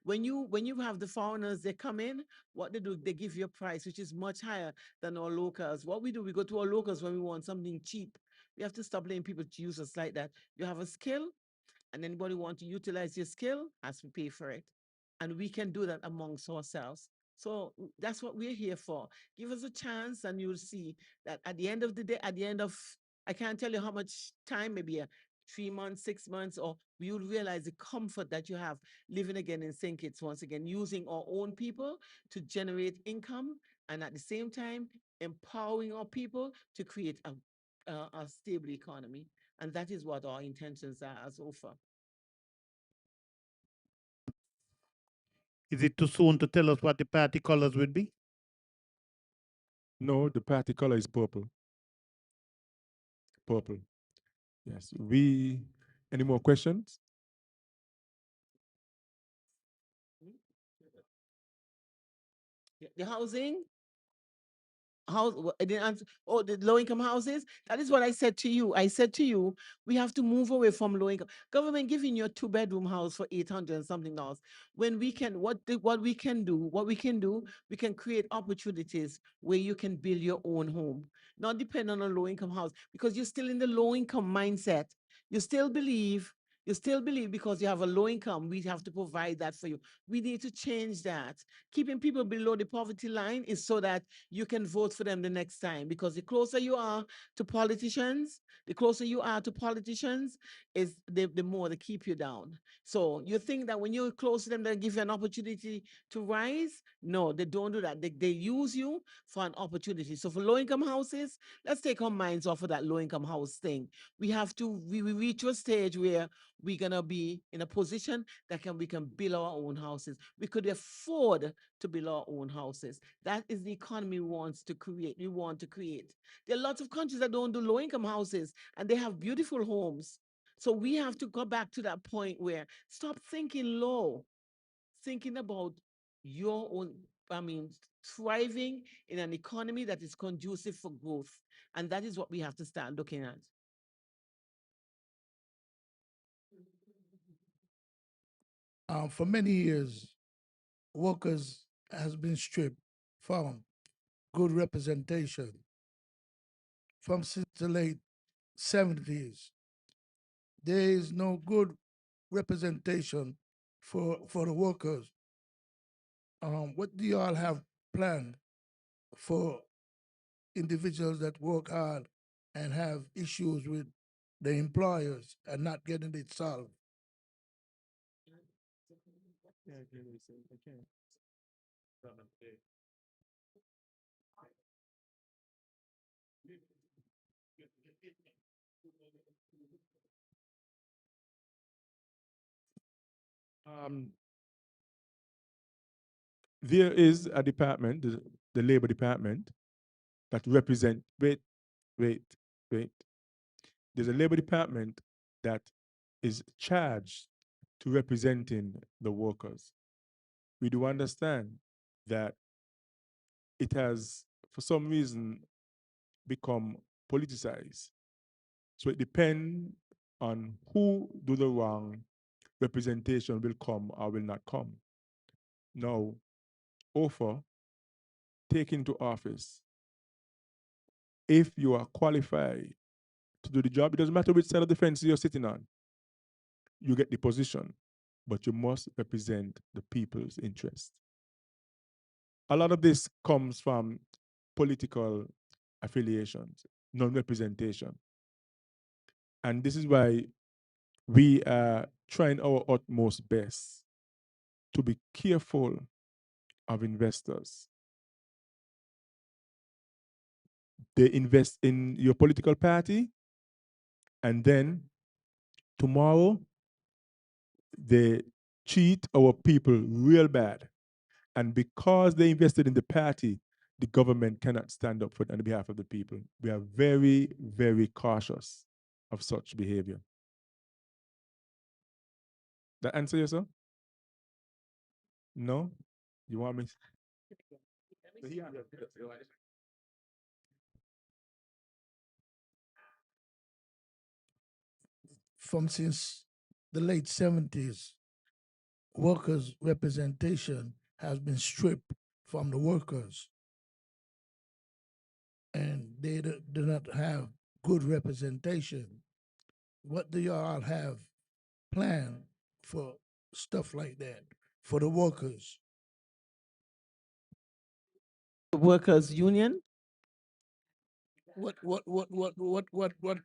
When you have the foreigners, they come in, what they do, they give you a price which is much higher than our locals. What we do, we go to our locals when we want something cheap. We have to stop letting people use us like that. You have a skill, and anybody want to utilize your skill has to pay for it. And we can do that amongst ourselves. So that's what we're here for. Give us a chance, and you'll see that at the end of the day, at the end of, I can't tell you how much time, maybe 3 months, 6 months, or you'll realize the comfort that you have living again in St. Kitts, once again, using our own people to generate income, and at the same time, empowering our people to create a stable economy. And that is what our intentions are as OFA. Is it too soon to tell us what the party colors would be? No, the party color is purple. Purple. Yes. We. Any more questions? The housing, I didn't answer. Oh, the low income houses. That is what I said to you. I said to you, we have to move away from low income. Government giving you a 2 bedroom house for 800 and something dollars. When we can, what we can do, we can create opportunities where you can build your own home, not depend on a low income house, because you're still in the low income mindset. You still believe You still believe because you have a low income, we have to provide that for you. We need to change that. Keeping people below the poverty line is so that you can vote for them the next time. Because the closer you are to politicians, is the more they keep you down. So you think that when you're close to them, they'll give you an opportunity to rise? No, they don't do that. They use you for an opportunity. So for low income houses, let's take our minds off of that low income house thing. We reach a stage where we're gonna be in a position that we can build our own houses. We could afford to build our own houses. That is the economy wants to create. We want to create. There are lots of countries that don't do low income houses and they have beautiful homes. So we have to go back to that point where stop thinking low, thinking about your own, I mean, thriving in an economy that is conducive for growth. And that is what we have to start looking at. For many years, workers has been stripped from good representation from since the late 70s. There is no good representation for the workers. What do y'all have planned for individuals that work hard and have issues with the employers and not getting it solved? Um, there is a department, the labor department, that represent. Wait, wait. There's a labor department that is charged to representing the workers. We do understand that it has, for some reason, become politicized. So it depends on who do the wrong, representation will come or will not come. Now, offer taken to office, if you are qualified to do the job, it doesn't matter which side of the fence you're sitting on, you get the position, but you must represent the people's interest. A lot of this comes from political affiliations, non-representation. And this is why we are trying our utmost best to be careful of investors. They invest in your political party, and then tomorrow they cheat our people real bad. And because they invested in the party, the government cannot stand up for it on behalf of the people. We are very, very cautious of such behavior. That answer you, sir? No? You want me? From since the late 70s, workers' representation has been stripped from the workers, and they do not have good representation. What do y'all have planned for stuff like that for the workers? The workers' union? What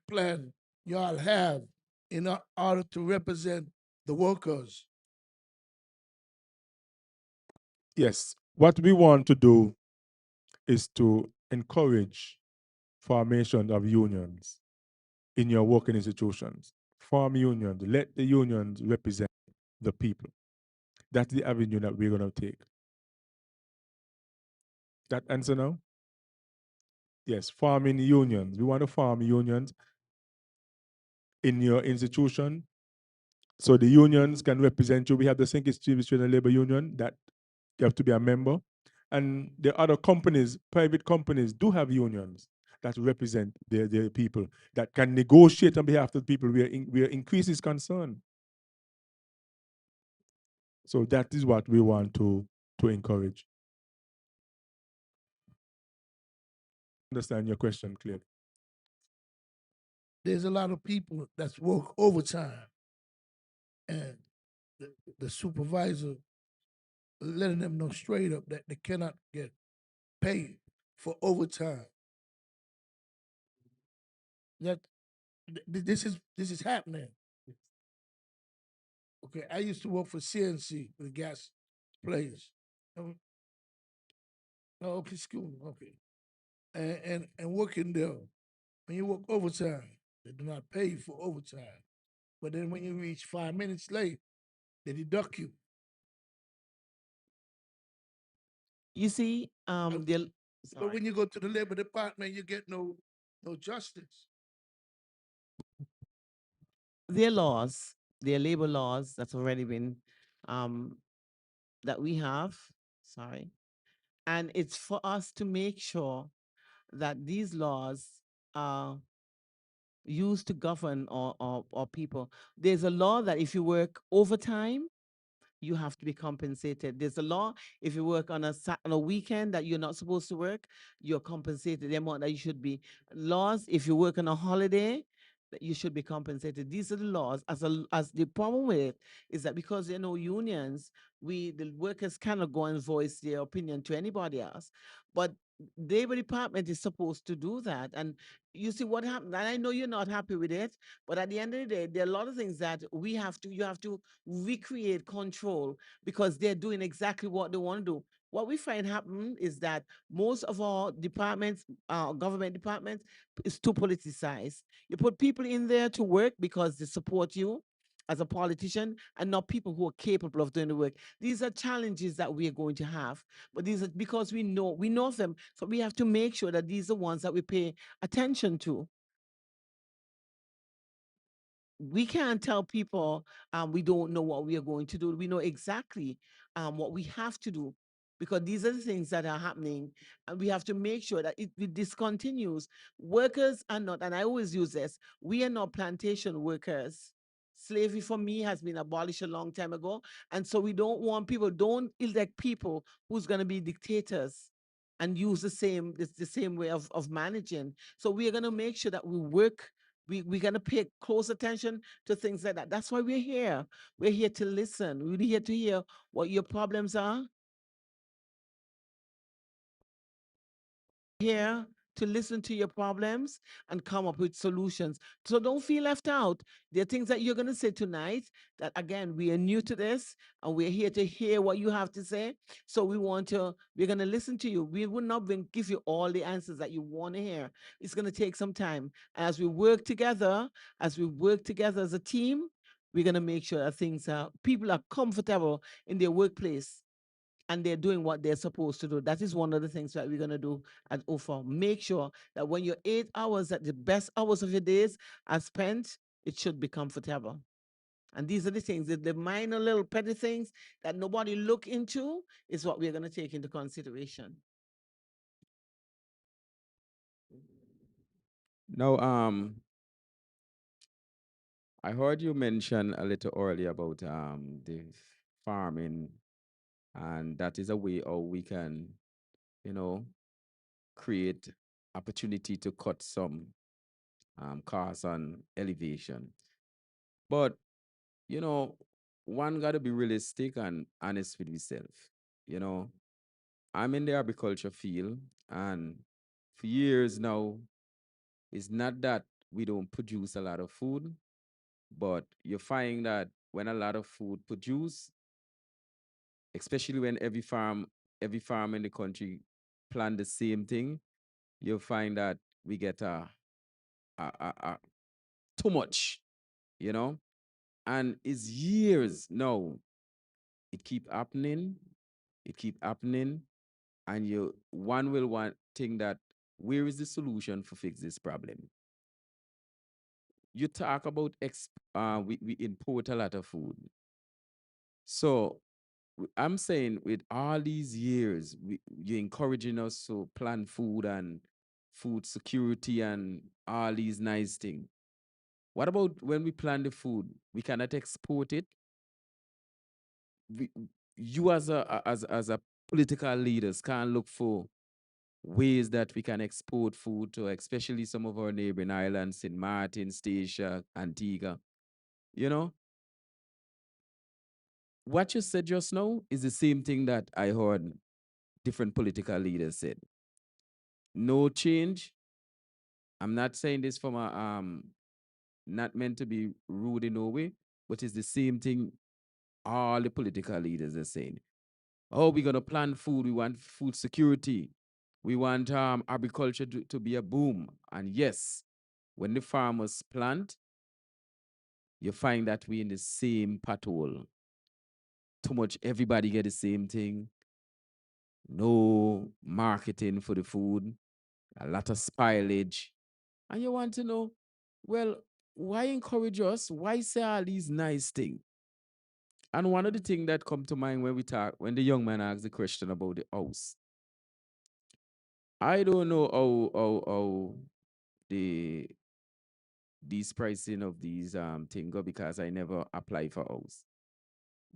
plan y'all have in order to represent the workers? Yes. What we want to do is to encourage formation of unions in your working institutions. Form unions. Let the unions represent the people. That's the avenue that we're going to take. That answer now? Yes, forming unions. We want to form unions in your institution so the unions can represent you. We have the St. Kitts Student Labor Union that you have to be a member. And the other companies, private companies, do have unions that represent their people, that can negotiate on behalf of the people where increase is concerned. So that is what we want to encourage. Understand your question clearly. There's a lot of people that's work overtime the supervisor letting them know straight up that they cannot get paid for overtime. That this is happening. Okay, I used to work for CNC, the gas place. Um, oh, okay, school, okay, and working there. When you work overtime, they do not pay you for overtime. But then when you reach 5 minutes late, they deduct you. You see, But sorry. when you go to the labor department, you get no justice. There are laws, there are labor laws that's already been um, that we have. Sorry, and it's for us to make sure that these laws are used to govern or people. There's a law that if you work overtime, you have to be compensated. There's a law if you work on on a weekend that you're not supposed to work, you're compensated the amount that you should be. Laws if you work on a holiday, that you should be compensated. These are the laws. As the problem with it is that because there are no unions, we the workers cannot go and voice their opinion to anybody else. But the labor department is supposed to do that. And you see what happened. And I know you're not happy with it, but at the end of the day, there are a lot of things that you have to recreate control because they're doing exactly what they want to do. What we find happen is that most of our departments, government departments, is too politicized. You put people in there to work because they support you as a politician and not people who are capable of doing the work. These are challenges that we are going to have, but these are because we know them, so we have to make sure that these are ones that we pay attention to. We can't tell people we don't know what we are going to do. We know exactly what we have to do because these are the things that are happening, and we have to make sure that it discontinues. Workers are not, and I always use this, we are not plantation workers. Slavery for me has been abolished a long time ago. And so we don't want people, don't elect people who's going to be dictators and use the same way of managing. So we are going to make sure that we work we're going to pay close attention to things like that. That's why we're here. We're here to listen. We're here to hear what your problems are. Here to listen to your problems and come up with solutions. So don't feel left out. There are things that you're going to say tonight that, again, we are new to this and we're here to hear what you have to say. So we're going to listen to you. We will not give you all the answers that you want to hear. It's going to take some time. As we work together, as a team, we're going to make sure that people are comfortable in their workplace and they're doing what they're supposed to do. That is one of the things that we're going to do at OFA. Make sure that when your 8 hours, that the best hours of your days are spent, it should be comfortable. And these are the things, the minor little petty things that nobody look into is what we're going to take into consideration. Now, I heard you mention a little earlier about the farming, and that is a way how we can, you know, create opportunity to cut some costs on elevation. But you know, one got to be realistic and honest with himself. You know, I'm in the agriculture field, and for years now, it's not that we don't produce a lot of food, but you find that when a lot of food produce, especially when every farm in the country plant the same thing, you'll find that we get a too much, you know, and it's years now. It keep happening, it keep happening, and you one will want think that where is the solution for fix this problem? You talk about we import a lot of food. So I'm saying with all these years, you're encouraging us to plant food and food security and all these nice things. What about when we plant the food, we cannot export it? We, you as a political leaders can look for ways that we can export food to, especially some of our neighboring islands, St. Martin, Statia, Antigua, you know? what you said just now is the same thing that I heard different political leaders said. No change. I'm not saying this from a not meant to be rude in no way, but it's the same thing all the political leaders are saying. Oh, we're gonna plant food. We want food security. We want agriculture to be a boom. And yes, when the farmers plant, you find that we in the same pothole. Too much everybody get the same thing. No marketing for the food, a lot of spoilage. And you want to know, well, why encourage us? Why say all these nice things? And one of the things that come to mind when we talk, when the young man asks the question about the house, I don't know how the these pricing of these thing go because I never apply for house.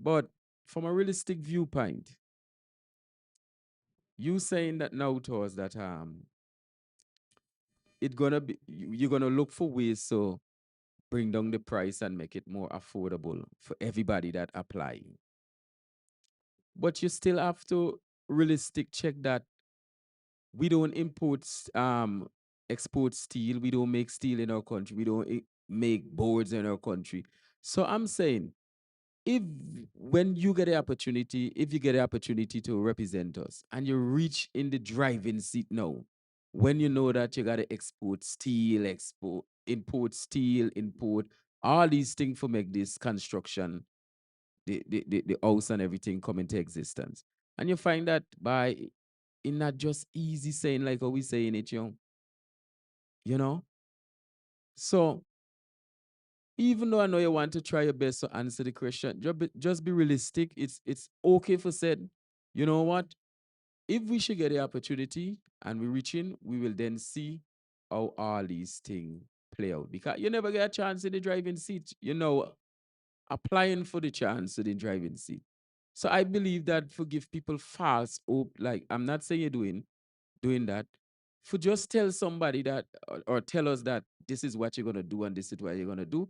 But from a realistic viewpoint, you saying that now to us that it gonna be you're gonna look for ways so bring down the price and make it more affordable for everybody that apply. But you still have to realistic check that we don't export steel. We don't make steel in our country. We don't make boards in our country. So I'm saying, if when you get the opportunity, if you get the opportunity to represent us and you reach in the driving seat now, when you know that you gotta export steel, import steel, import all these things for make this construction, the house and everything come into existence. And you find that by in not just easy saying like how we saying it, you know? So even though I know you want to try your best to answer the question, just be realistic. It's okay for said, you know what? If we should get the opportunity and we reach in, we will then see how all these things play out. Because you never get a chance in the driving seat, applying for the chance in the driving seat. So I believe that for give people false hope, like I'm not saying you're doing that, for just tell somebody that or tell us that this is what you're gonna do and this is what you're gonna do,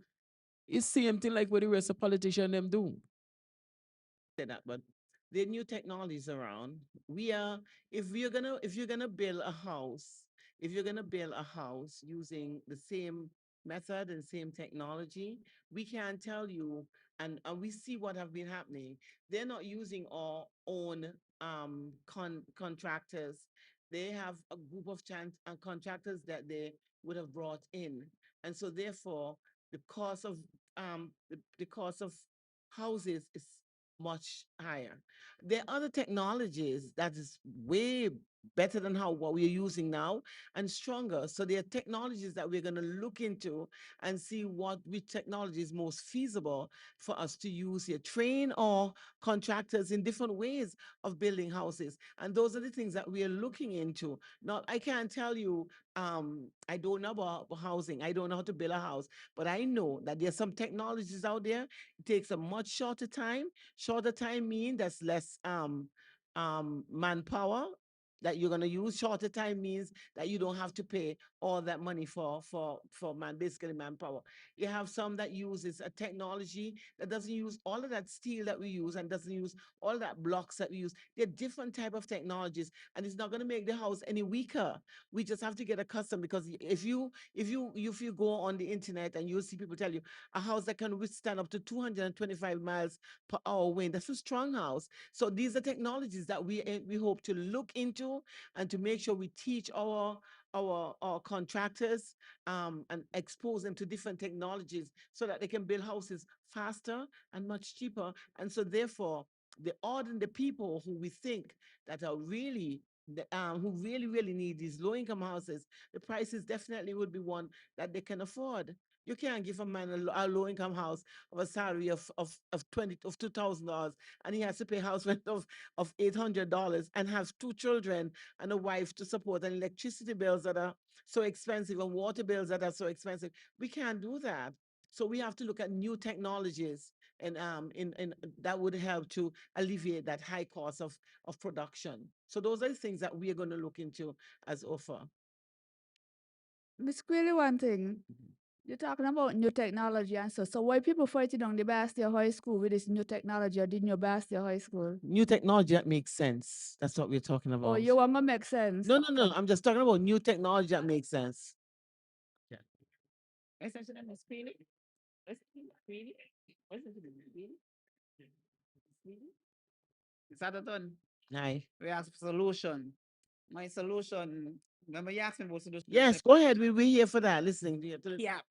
it's same thing like what the rest of politicians them do. Say that, but there are new technologies around. We are if you're gonna build a house, if you're gonna build a house using the same method and same technology, we can tell you, and we see what have been happening. They're not using our own contractors. They have a group of contractors that they would have brought in, and so therefore the cost of houses is much higher. There are other technologies that is way better than how what we're using now and stronger. So there are technologies that we're going to look into and see what which technology is most feasible for us to use here. Train our contractors in different ways of building houses. And those are the things that we are looking into. Not I can't tell you I don't know about housing. I don't know how to build a house, but I know that there's some technologies out there. It takes a much shorter time. Shorter time means that's less manpower that you're going to use. Shorter time means that you don't have to pay all that money for basically manpower. You have some that uses a technology that doesn't use all of that steel that we use and doesn't use all that blocks that we use. They're different type of technologies, and it's not going to make the house any weaker. We just have to get accustomed, because if you go on the internet and you see people tell you a house that can withstand up to 225 miles per hour wind, that's a strong house. So these are technologies that we hope to look into and to make sure we teach our contractors and expose them to different technologies so that they can build houses faster and much cheaper. And so therefore, the people who we think that are really who really need these low income houses, the prices definitely would be one that they can afford. You can't give a man a low income house of a salary of $2,000, and he has to pay house rent of $800 and have two children and a wife to support, and electricity bills that are so expensive and water bills that are so expensive. We can't do that. So we have to look at new technologies and in that would help to alleviate that high cost of production. So those are the things that we are going to look into as offer. Miss Query, one thing. You're talking about new technology and so why people fighting on the Basseterre High School with this new technology or the new Basseterre High School? New technology that makes sense. That's what we're talking Oh, about. you want to make sense? No, no, no. I'm just talking about new technology that makes sense. Listen to them, Speedy. Listen to them, Speedy. Listen to them, Speedy. Speedy. Is that done? Aye. We ask for solution. My solution. Remember you asked me about solution. Yes, go ahead. We're here for that. Listening to you. Cap.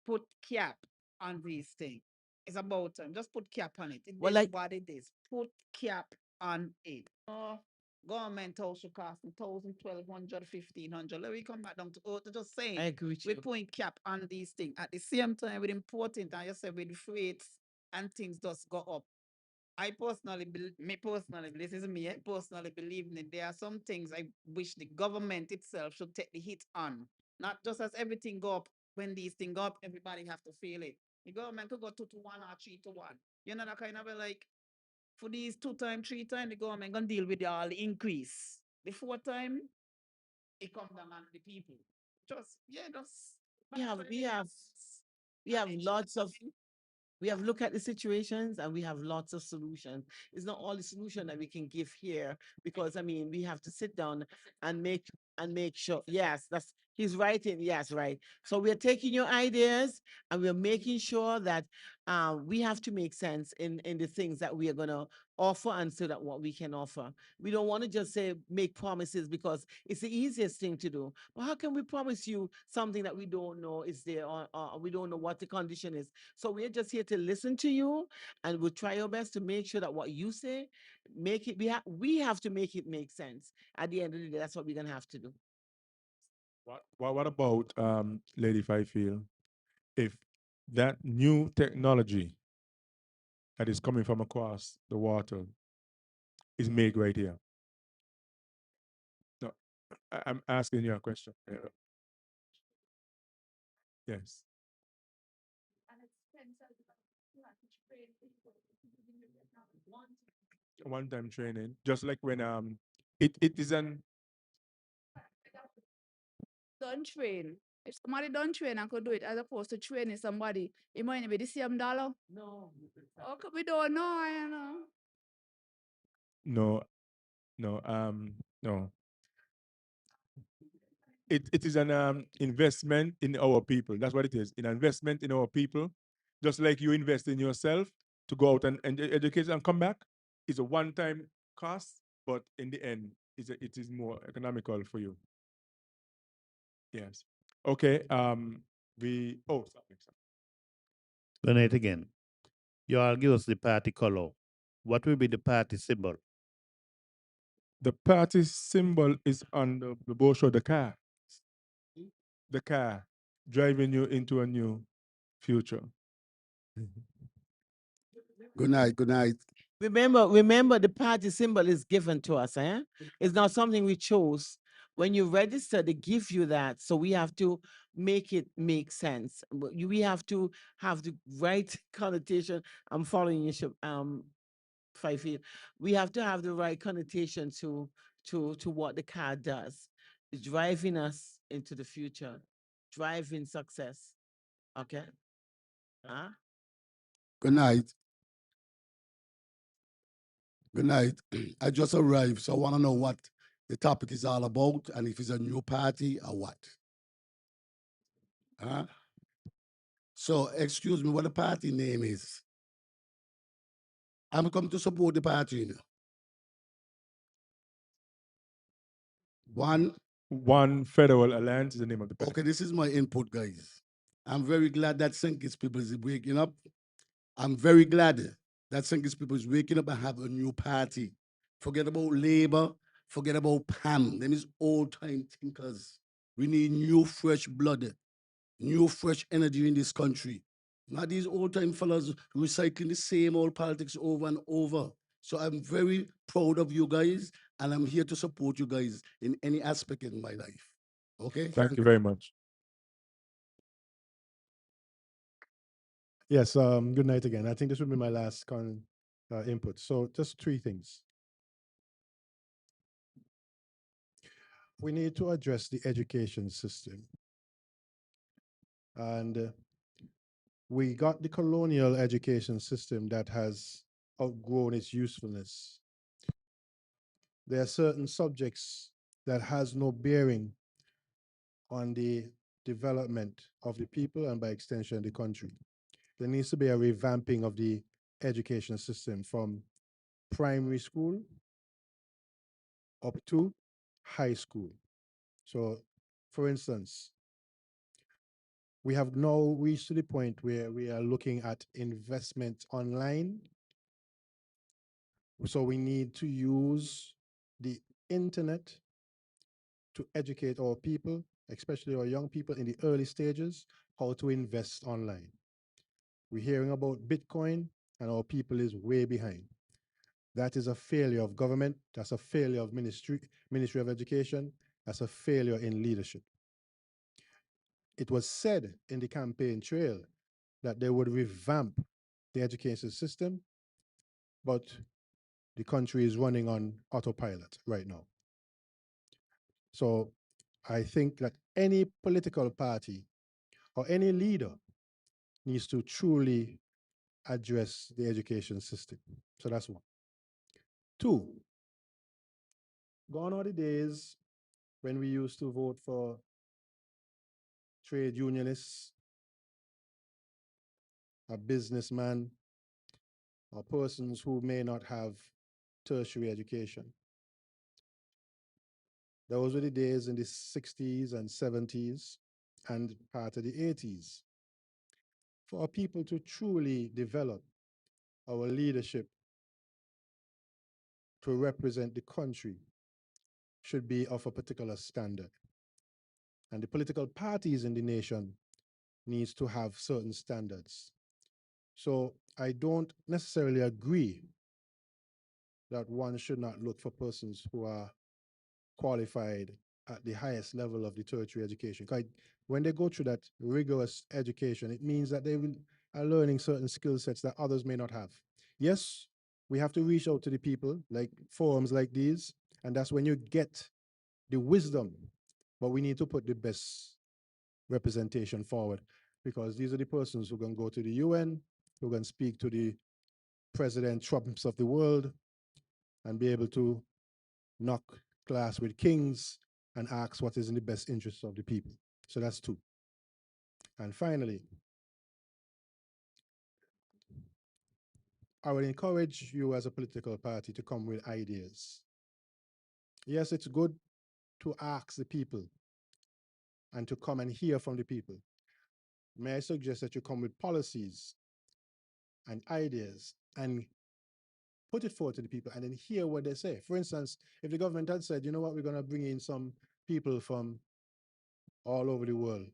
Put cap on these things. It's about time. Just put cap on it. It Well, is like- what it is. Put cap on it. Oh, government house should cost 1,000, 1,200, 1,500. Let me come back down to just saying. I agree with We're you. putting cap on these things. At the same time, with important, and you said with the freights and things just go up. I personally, this is me, I personally believe that there are some things I wish the government itself should take the hit on. Not just as everything go up, when these things go up, everybody have to feel it. The government could go 2 to 1 or 3 to 1. You know, that kind of like, for these 2 time, 3 time, the government gonna deal with the all the increase. The 4 time, it come down on the people. Just, yeah, just. We have lots of we have looked at the situations and we have lots of solutions. It's not all the solution that we can give here because I mean we have to sit down and make sure. Yes, that's he's writing. Yes, right. So we're taking your ideas and we're making sure that we have to make sense in the things that we are gonna offer and so that what we can offer. We don't want to just say make promises because it's the easiest thing to do. But how can we promise you something that we don't know is there or we don't know what the condition is? So we're just here to listen to you and we'll try our best to make sure that what you say, make it we have to make it make sense. At the end of the day, that's what we're gonna have to do. What about Lady Fifield? If that new technology that is coming from across the water is made right here? No, I'm asking you a question. Yes. One-time training, just like when it is an Don't train. If somebody don't train and could do it as opposed to training somebody, it might be the same dollar. No. Okay, we don't know, you know. no, no. It is an investment in our people. That's what it is. An investment in our people. Just like you invest in yourself to go out and educate and come back. It's a one-time cost, but in the end, it is more economical for you. Yes. Okay. Sorry. Run it again. You all give us the party color. What will be the party symbol? The party symbol is on the brochure, the car. The car driving you into a new future. Good night. Good night. Remember the party symbol is given to us, eh? It's not something we chose. When you register, they give you that. So we have to make it make sense. We have to have the right connotation. I'm following you, 5 feet. We have to have the right connotation to what the car does. It's driving us into the future, driving success. Okay. Huh? Good night. Good night. I just arrived, so I want to know what the topic is all about and if it's a new party or what. Huh? So, excuse me, what the party name is? I'm come to support the party. You know. One Federal Alliance is the name of the party. Okay, this is my input, guys. I'm very glad that Sankis people is waking up. I'm very glad that Sankis people is waking up and have a new party. Forget about Labor, forget about PAM. Them is old time thinkers. We need new, fresh blood, new, fresh energy in this country. Not these old time fellas recycling the same old politics over and over. So I'm very proud of you guys, and I'm here to support you guys in any aspect in my life. Okay? Thank you very much. Yes, good night again. I think this will be my last input. So just three things. We need to address the education system. And We got the colonial education system that has outgrown its usefulness. There are certain subjects that has no bearing on the development of the people and by extension the country. There needs to be a revamping of the education system from primary school up to high school. So, for instance, we have now reached to the point where we are looking at investment online. So we need to use the internet to educate our people, especially our young people in the early stages, how to invest online. We're hearing about Bitcoin and our people is way behind. That is a failure of government. That's a failure of Ministry of Education. That's a failure in leadership. It was said in the campaign trail that they would revamp the education system, but the country is running on autopilot right now. So I think that any political party or any leader needs to truly address the education system. So that's one. Two, gone are the days when we used to vote for trade unionists, a businessman, or persons who may not have tertiary education. Those were the days in the 60s and 70s and part of the 80s. For our people to truly develop our leadership to represent the country should be of a particular standard. And the political parties in the nation needs to have certain standards. So I don't necessarily agree that one should not look for persons who are qualified at the highest level of the tertiary education. Because when they go through that rigorous education, it means that are learning certain skill sets that others may not have. Yes, we have to reach out to the people, like forums like these, and that's when you get the wisdom. But we need to put the best representation forward because these are the persons who can go to the UN, who can speak to the President Trumps of the world and be able to knock glass with kings and ask what is in the best interest of the people. So that's two. And finally, I would encourage you as a political party to come with ideas. Yes, it's good to ask the people and to come and hear from the people. May I suggest that you come with policies and ideas and put it forward to the people and then hear what they say. For instance, if the government had said, you know what, we're going to bring in some people from all over the world,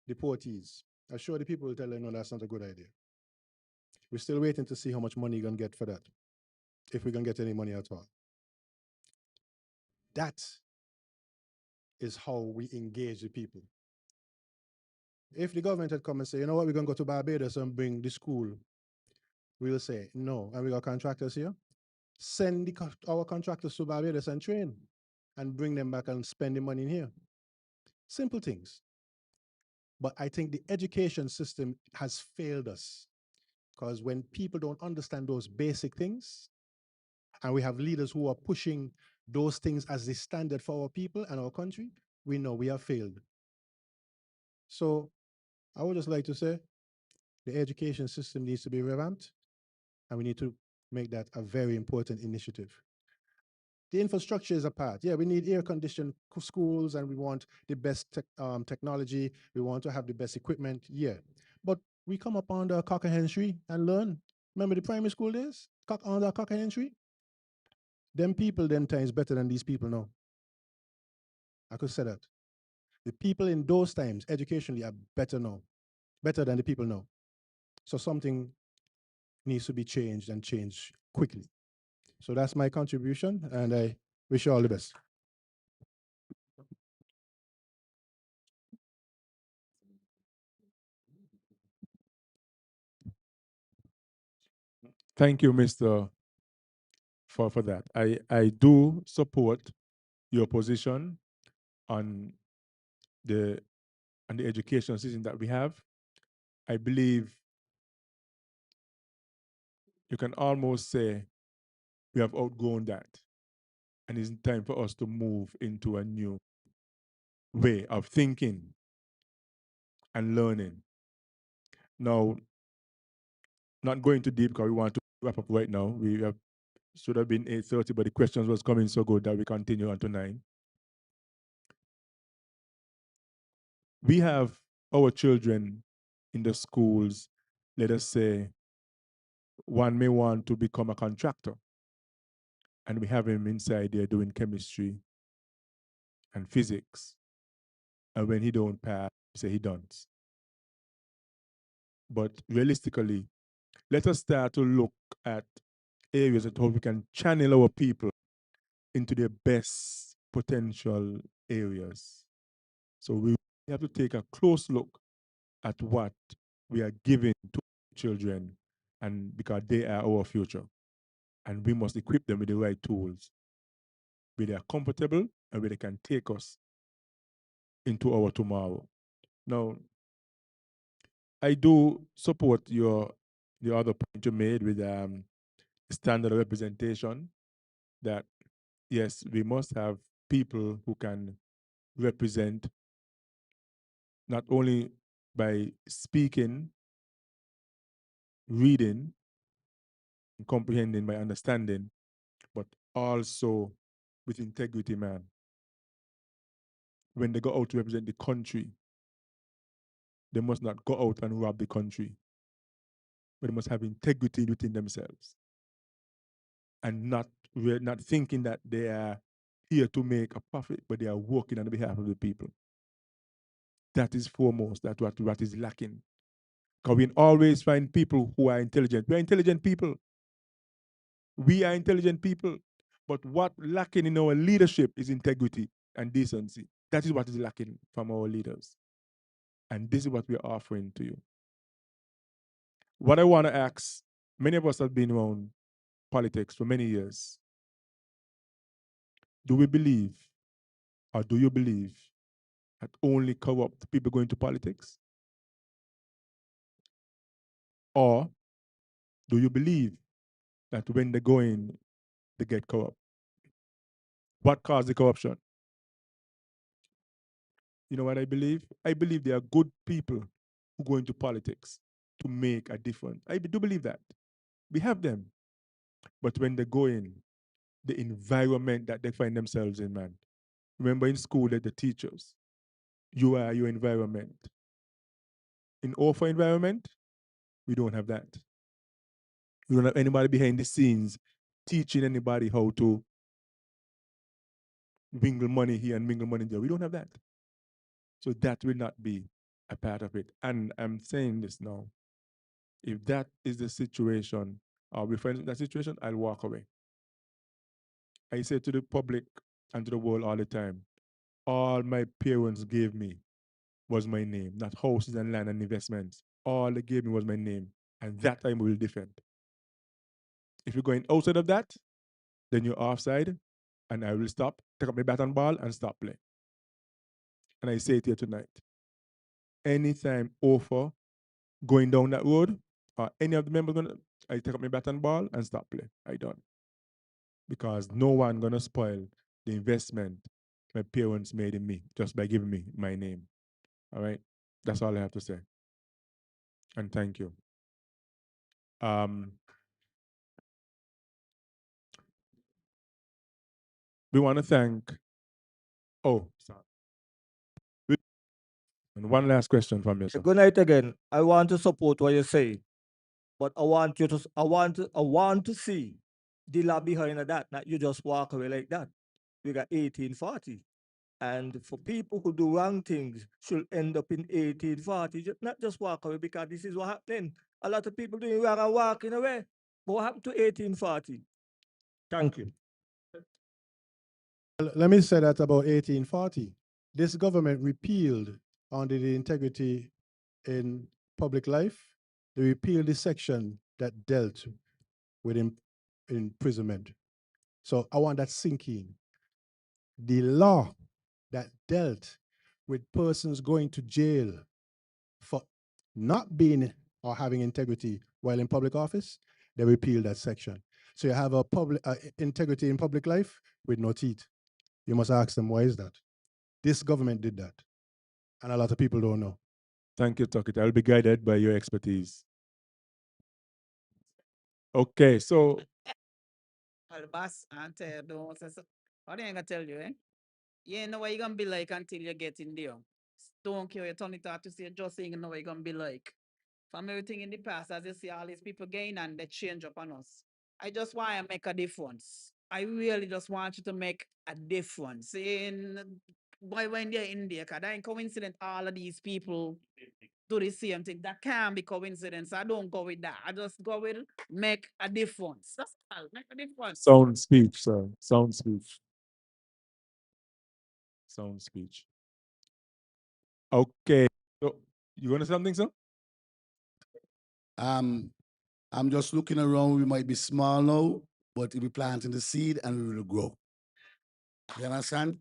deportees, I'm sure the people will tell them, no, that's not a good idea. We're still waiting to see how much money you're going to get for that, if we're going to get any money at all. That is how we engage the people. If the government had come and say, you know what, we're going to go to Barbados and bring the school, we'll say, no, and we got contractors here. Send our contractors to Barbados and train and bring them back and spend the money in here. Simple things. But I think the education system has failed us because when people don't understand those basic things, and we have leaders who are pushing those things as the standard for our people and our country, we know we have failed. So I would just like to say the education system needs to be revamped, and we need to make that a very important initiative. The infrastructure is a part. Yeah, we need air-conditioned schools, and we want the best technology. We want to have the best equipment. Yeah, but we come up on the cock and hen tree and learn. Remember the primary school days? On the cock and hen tree? Them people them times better than these people now. I could say that. The people in those times, educationally, are better now, better than the people now. So something needs to be changed and changed quickly. So that's my contribution, and I wish you all the best. Thank you, Mr. For that. I do support your position on the education system that we have. I believe you can almost say we have outgrown that. And it's time for us to move into a new way of thinking and learning. Now, not going too deep because we want to wrap up right now. We have should have been 8:30, but the questions was coming so good that we continue on to 9. We have our children in the schools, let us say, one may want to become a contractor, and we have him inside there doing chemistry and physics. And when he don't pass, we say he don't. But realistically, let us start to look at areas that how we can channel our people into their best potential areas. So we have to take a close look at what we are giving to children, and because they are our future. And we must equip them with the right tools where they are comfortable and where they can take us into our tomorrow. Now, I do support the other point you made with standard representation, that yes, we must have people who can represent not only by speaking, reading, and comprehending by understanding, but also with integrity, man. When they go out to represent the country, they must not go out and rob the country, but they must have integrity within themselves and not thinking that they are here to make a profit, but they are working on behalf of the people. That is foremost. That's what is lacking. Because we always find people who are intelligent. We are intelligent people. We are intelligent people. But what lacking in our leadership is integrity and decency. That is what is lacking from our leaders. And this is what we are offering to you. What I want to ask, many of us have been around politics for many years. Do we believe, or do you believe, that only corrupt people go into politics? Or do you believe that when they go in, they get corrupt? What caused the corruption? You know what I believe? I believe there are good people who go into politics to make a difference. I do believe that. We have them. But when they go in, the environment that they find themselves in, man. Remember in school that the teachers, you are your environment. In our environment, we don't have that. We don't have anybody behind the scenes teaching anybody how to mingle money here and mingle money there. We don't have that. So that will not be a part of it. And I'm saying this now. If that is the situation, or we find that situation, I'll walk away. I say to the public and to the world all the time, all my parents gave me was my name, not houses and land and investments. All they gave me was my name. And that I will defend. If you're going outside of that, then you're offside, and I will stop, take up my bat and ball, and stop playing. And I say it here tonight. Anytime offer going down that road, or any of the members gonna, I take up my bat and ball and stop playing. I don't. Because no one gonna spoil the investment my parents made in me just by giving me my name. All right? That's all I have to say. And thank you. We want to thank, sorry. And one last question from you, sir. Good night again. I want to support what you say, but I want you to I want to see the law behind that. Not you just walk away like that. We got 1840. And for people who do wrong things should end up in 1840, not just walk away, because this is what happening. A lot of people doing wrong and walking away. But what happened to 1840? Thank you. Let me say that about 1840. This government repealed under the integrity in public life, they repealed the section that dealt with imprisonment. So I want that sink in. The law that dealt with persons going to jail for not being or having integrity while in public office, they repeal that section. So you have a public integrity in public life with no teeth. You must ask them, why is that? This government did that. And a lot of people don't know. Thank you, Tuckett. I'll be guided by your expertise. Okay, so Well, boss, I tell you, don't say so. What I gonna tell you, eh? You ain't know what you're gonna be like until you get in there. Don't care, you turn it out to say just saying you know what you're gonna be like. From everything in the past, as you see all these people gain and they change up on us. I just want to make a difference. I really just want you to make a difference in why when they're in there, because that ain't coincidence all of these people do the same thing. That can't be coincidence. I don't go with that. I just go with make a difference. That's all. Make a difference. sound speech, sir. Sound speech. Sound speech. Okay. So you want to say something, sir? I'm just looking around. We might be small now, but we're planting the seed and we will grow. You understand?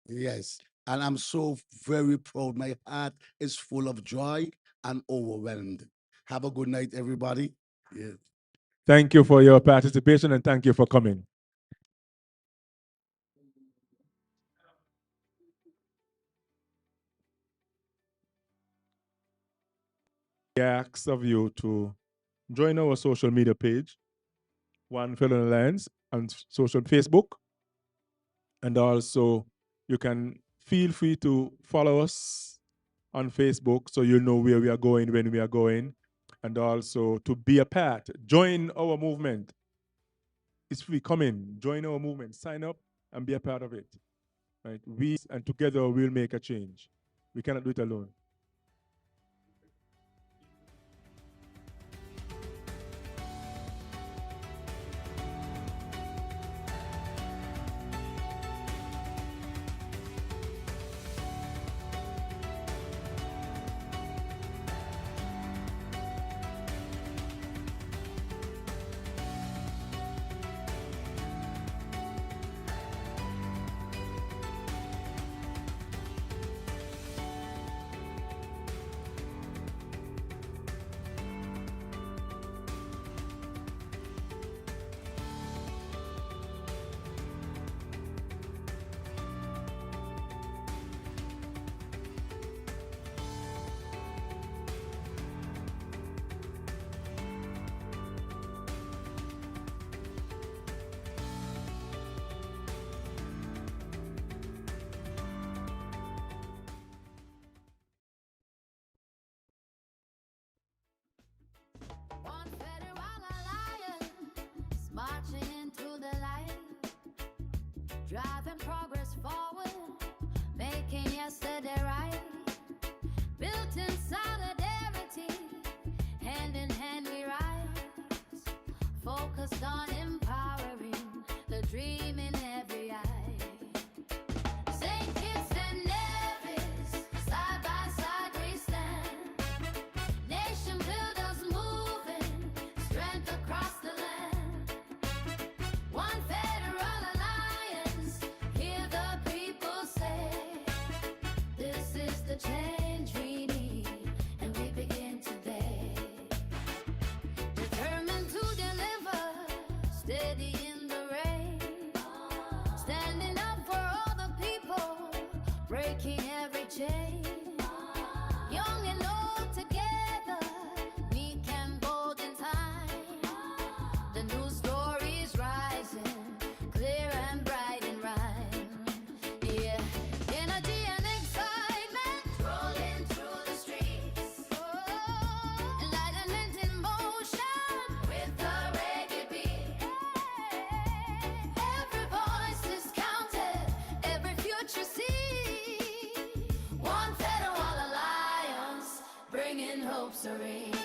Yes. And I'm so very proud. My heart is full of joy and overwhelmed. Have a good night, everybody. Yeah. Thank you for your participation and thank you for coming. We ask of you to join our social media page, One Fellow Alliance, on social Facebook. And also, you can feel free to follow us on Facebook so you know where we are going, when we are going, and also to be a part. Join our movement. It's free. Come in, join our movement, sign up, and be a part of it. Right? We and together we'll make a change. We cannot do it alone. One federal alliance marching into the light, driving progress forward, making yesterday right. Built in solidarity, hand in hand we rise, focused on empowering the dream in every eye. St. Kitts and Nevis, side by side we stand. Nation builders moving, strength across the land. One federal alliance, hear the people say, this is the change we need, and we begin today. Determined to deliver, steady in the rain. Standing up for all the people, breaking every chain. Young and old together, we can bold in time. The new stories rising, clear and bright in rhyme. Yeah, energy and excitement rolling through the streets. Enlightenment in motion with the reggae beat. Every voice is counted, every future seen. One federal alliance, bringing hope serene.